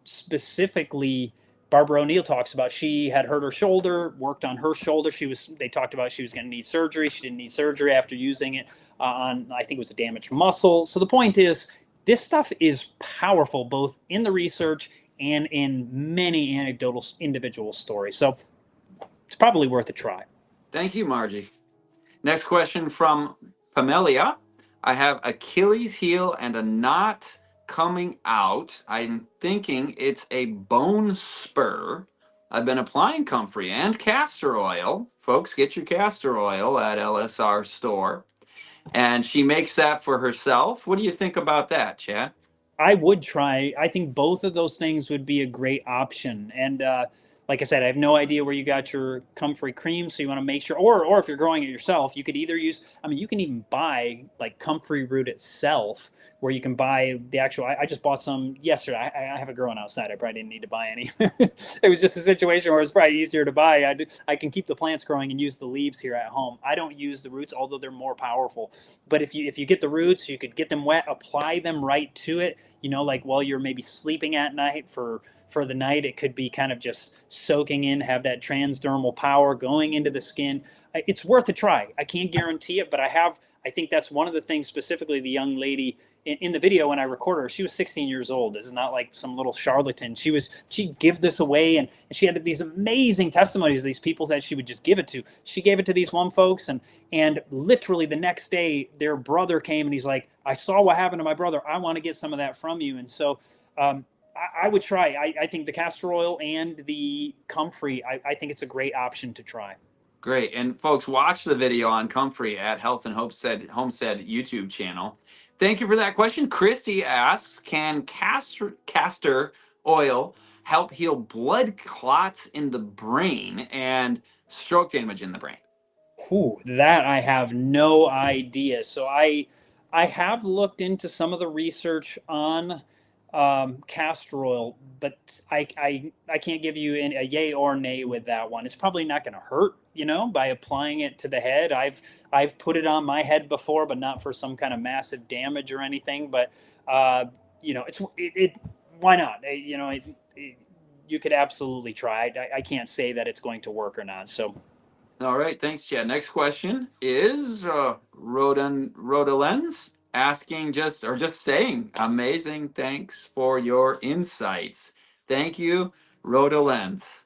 specifically Barbara O'Neill talks about, she had hurt her shoulder, worked on her shoulder. They talked about she was going to need surgery. She didn't need surgery after using it on, I think it was a damaged muscle. So the point is, this stuff is powerful both in the research and in many anecdotal individual stories. So it's probably worth a try. Thank you, Margie. Next question from Pamelia. I have Achilles heel and a knot coming out. I'm thinking it's a bone spur. I've been applying comfrey and castor oil. Folks, get your castor oil at LSR store. And she makes that for herself. What do you think about that, Chad? I would try. I think both of those things would be a great option. And like I said, I have no idea where you got your comfrey cream, so you want to make sure. Or if you're growing it yourself, you could either use. I mean, you can even buy like comfrey root itself, where you can buy the actual. I just bought some yesterday. I have it growing outside. I probably didn't need to buy any. It was just a situation where it's probably easier to buy. I can keep the plants growing and use the leaves here at home. I don't use the roots, although they're more powerful. But if you get the roots, you could get them wet, apply them right to it. Like while you're maybe sleeping at night for the night, it could be kind of just soaking in, have that transdermal power going into the skin. It's worth a try. I can't guarantee it, but I think that's one of the things, specifically the young lady in the video when I recorded her, she was 16 years old. This is not like some little charlatan. She'd give this away, and she had these amazing testimonies of these people that she would just give it to. She gave it to these one folks, and literally the next day, their brother came and he's like, I saw what happened to my brother. I want to get some of that from you. And so I would try. I think the castor oil and the comfrey, I think it's a great option to try. Great. And folks, watch the video on comfrey at Health and Homestead YouTube channel. Thank you for that question. Christy asks, can castor oil help heal blood clots in the brain and stroke damage in the brain? Ooh, that I have no idea. So I have looked into some of the research on castor oil, but I can't give you a yay or nay with that one. It's probably not going to hurt, by applying it to the head. I've put it on my head before, but not for some kind of massive damage or anything. But why not? You could absolutely try it. I can't say that it's going to work or not. So. All right, thanks, Chad. Next question is Rodalens asking just saying, amazing, thanks for your insights. Thank you, Rodalens.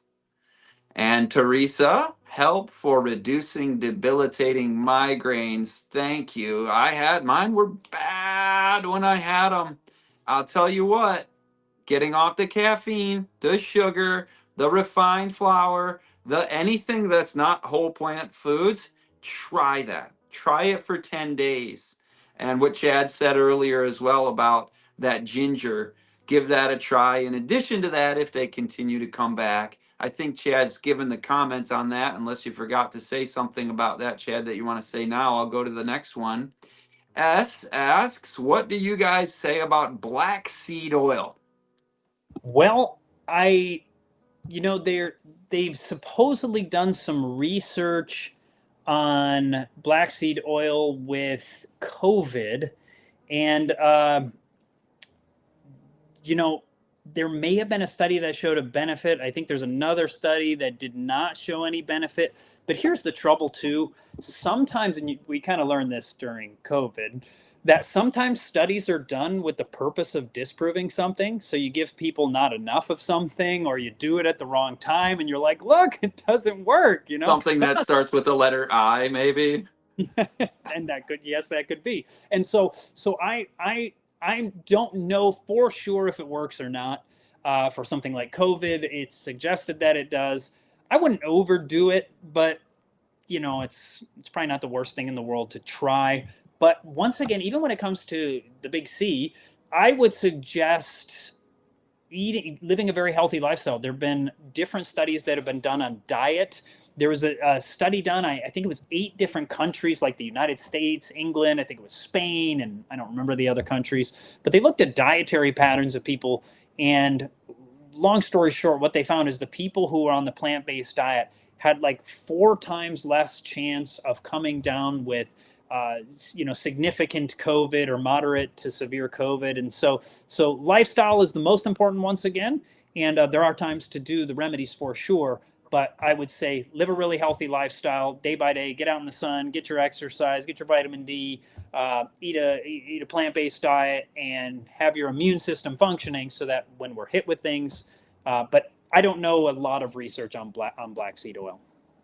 And Teresa, help for reducing debilitating migraines. Thank you. Mine were bad when I had them. I'll tell you what, getting off the caffeine, the sugar, the refined flour, anything that's not whole plant foods, try that. Try it for 10 days. And what Chad said earlier as well about that ginger, give that a try. In addition to that, if they continue to come back, I think Chad's given the comments on that. Unless you forgot to say something about that, Chad, that you want to say now, I'll go to the next one. S asks, what do you guys say about black seed oil? Well, they've supposedly done some research on black seed oil with COVID, and there may have been a study that showed a benefit. I think there's another study that did not show any benefit. But here's the trouble too. Sometimes, and we kind of learned this during COVID, that sometimes studies are done with the purpose of disproving something. So you give people not enough of something, or you do it at the wrong time, and you're like, look, it doesn't work, Something that starts with the letter I, maybe. And that could be. And so I don't know for sure if it works or not. For something like COVID, it's suggested that it does. I wouldn't overdo it, but it's probably not the worst thing in the world to try. But once again, even when it comes to the big C, I would suggest living a very healthy lifestyle. There have been different studies that have been done on diet there was a study done. I think it was 8 different countries, like the United States, England, I think it was Spain, and I don't remember the other countries. But they looked at dietary patterns of people, and long story short, what they found is the people who were on the plant-based diet had like 4 times less chance of coming down with significant COVID or moderate to severe COVID. And so lifestyle is the most important once again. And there are times to do the remedies for sure. But I would say live a really healthy lifestyle day by day, get out in the sun, get your exercise, get your vitamin D, eat a plant-based diet, and have your immune system functioning so that when we're hit with things, but I don't know a lot of research on black seed oil.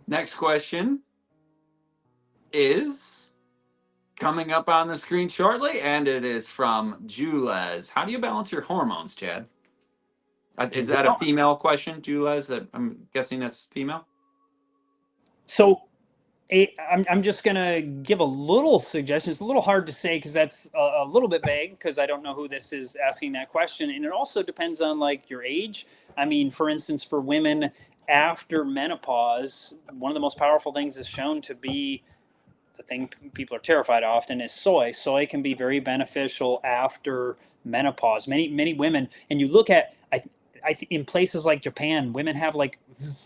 Next question is coming up on the screen shortly, and it is from Jules. How do you balance your hormones, Chad? Is that a female question, Jules? I'm guessing that's female. So I'm just going to give a little suggestion. It's a little hard to say because that's a little bit vague because I don't know who this is asking that question. And it also depends on like your age. I mean, for instance, for women after menopause, one of the most powerful things is shown to be the thing people are terrified of often is soy. Soy can be very beneficial after menopause. Many women, and you look at, in places like Japan, women have like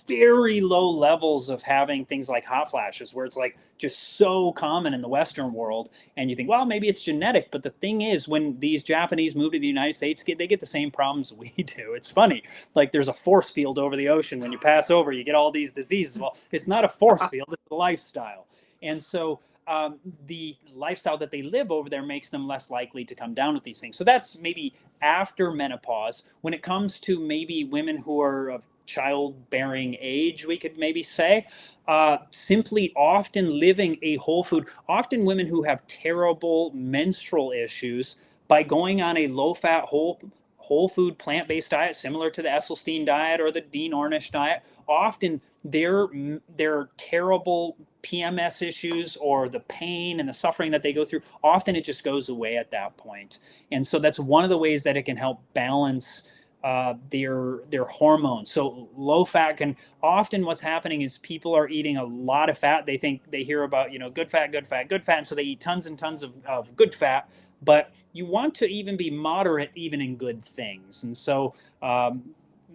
very low levels of having things like hot flashes, where it's like just so common in the Western world. And you think, well, maybe it's genetic. But the thing is, when these Japanese move to the United States, they get the same problems we do. It's funny. Like there's a force field over the ocean. When you pass over, you get all these diseases. Well, it's not a force field, it's a lifestyle. And so the lifestyle that they live over there makes them less likely to come down with these things. So that's maybe after menopause. When it comes to maybe women who are of childbearing age, we could maybe say, simply often living a whole food, often women who have terrible menstrual issues, by going on a low-fat, whole food plant-based diet, similar to the Esselstyn diet or the Dean Ornish diet, often their terrible PMS issues or the pain and the suffering that they go through, often it just goes away at that point. And so that's one of the ways that it can help balance their hormones. So low fat can often, what's happening is people are eating a lot of fat. They think they hear about, good fat, good fat, good fat. And so they eat tons and tons of good fat, but you want to even be moderate, even in good things. And so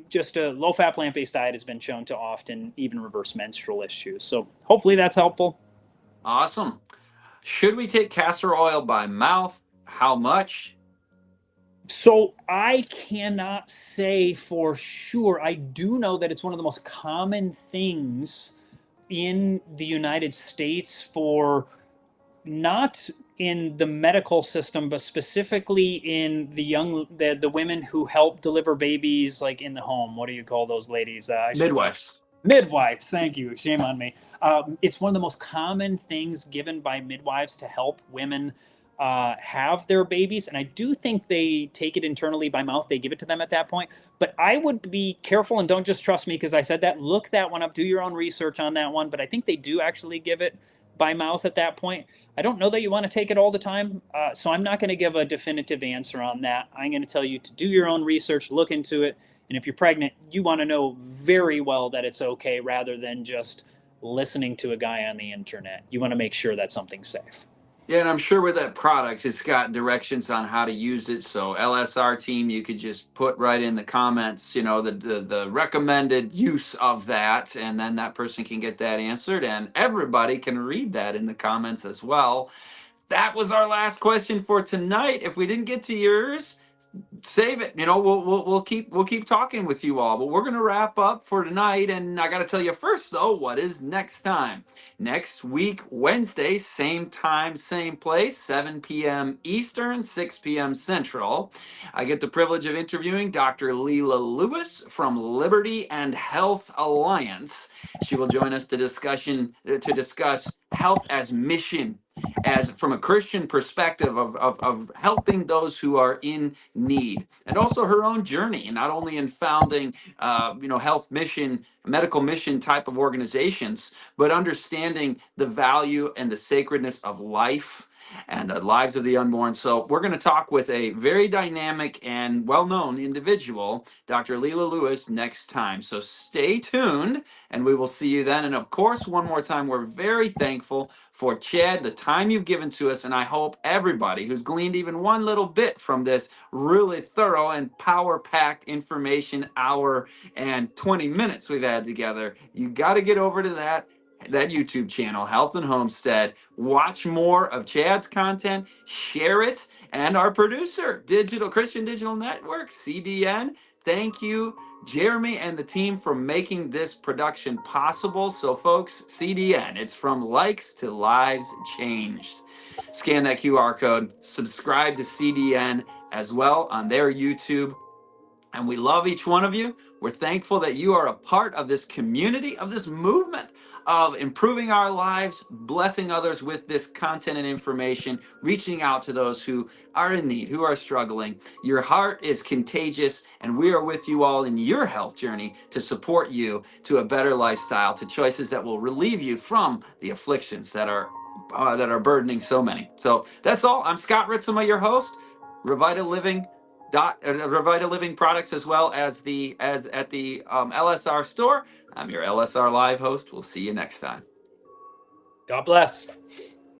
just a low-fat plant-based diet has been shown to often even reverse menstrual issues. So hopefully that's helpful. Awesome. Should we take castor oil by mouth? How much? So I cannot say for sure. I do know that it's one of the most common things in the United States for, not in the medical system, but specifically in the women who help deliver babies, like in the home. What do you call those ladies? Midwives. Midwives. Thank you. Shame on me. It's one of the most common things given by midwives to help women have their babies. And I do think they take it internally by mouth. They give it to them at that point. But I would be careful and don't just trust me because I said that. Look that one up. Do your own research on that one. But I think they do actually give it by mouth at that point. I don't know that you want to take it all the time, so I'm not going to give a definitive answer on that. I'm going to tell you to do your own research, look into it, and if you're pregnant, you want to know very well that it's okay rather than just listening to a guy on the internet. You want to make sure that something's safe. Yeah, and I'm sure with that product, it's got directions on how to use it. So LSR team, you could just put right in the comments, the recommended use of that, and then that person can get that answered, and everybody can read that in the comments as well. That was our last question for tonight. If we didn't get to yours, save it. We'll keep talking with you all, but we're gonna wrap up for tonight. And I gotta tell you first though, what is next time? Next week, Wednesday, same time, same place, 7 p.m. Eastern, 6 p.m. Central. I get the privilege of interviewing Dr. Leela Lewis from Liberty and Health Alliance. She will join us to discuss health as mission, as from a Christian perspective of helping those who are in need, and also her own journey, not only in founding health mission, medical mission type of organizations, but understanding the value and the sacredness of life, and lives of the unborn. So we're going to talk with a very dynamic and well-known individual, Dr. Leela Lewis, next time. So stay tuned, and we will see you then. And of course, one more time, we're very thankful for Chad, the time you've given to us, and I hope everybody who's gleaned even one little bit from this really thorough and power-packed information hour and 20 minutes we've had together, you got to get over to that YouTube channel, Health and Homestead. Watch more of Chad's content, share it, and our producer, Christian Digital Network, CDN. Thank you, Jeremy and the team, for making this production possible. So, folks, CDN, it's from likes to lives changed. Scan that QR code, subscribe to CDN as well on their YouTube. And we love each one of you. We're thankful that you are a part of this community, of this movement of improving our lives, blessing others with this content and information, reaching out to those who are in need, who are struggling. Your heart is contagious, and we are with you all in your health journey to support you to a better lifestyle, to choices that will relieve you from the afflictions that are burdening so many. So that's all. I'm Scott Ritzema, your host. Revita Living Revita Living products, as well as at the LSR store. I'm your LSR Live host. We'll see you next time. God bless.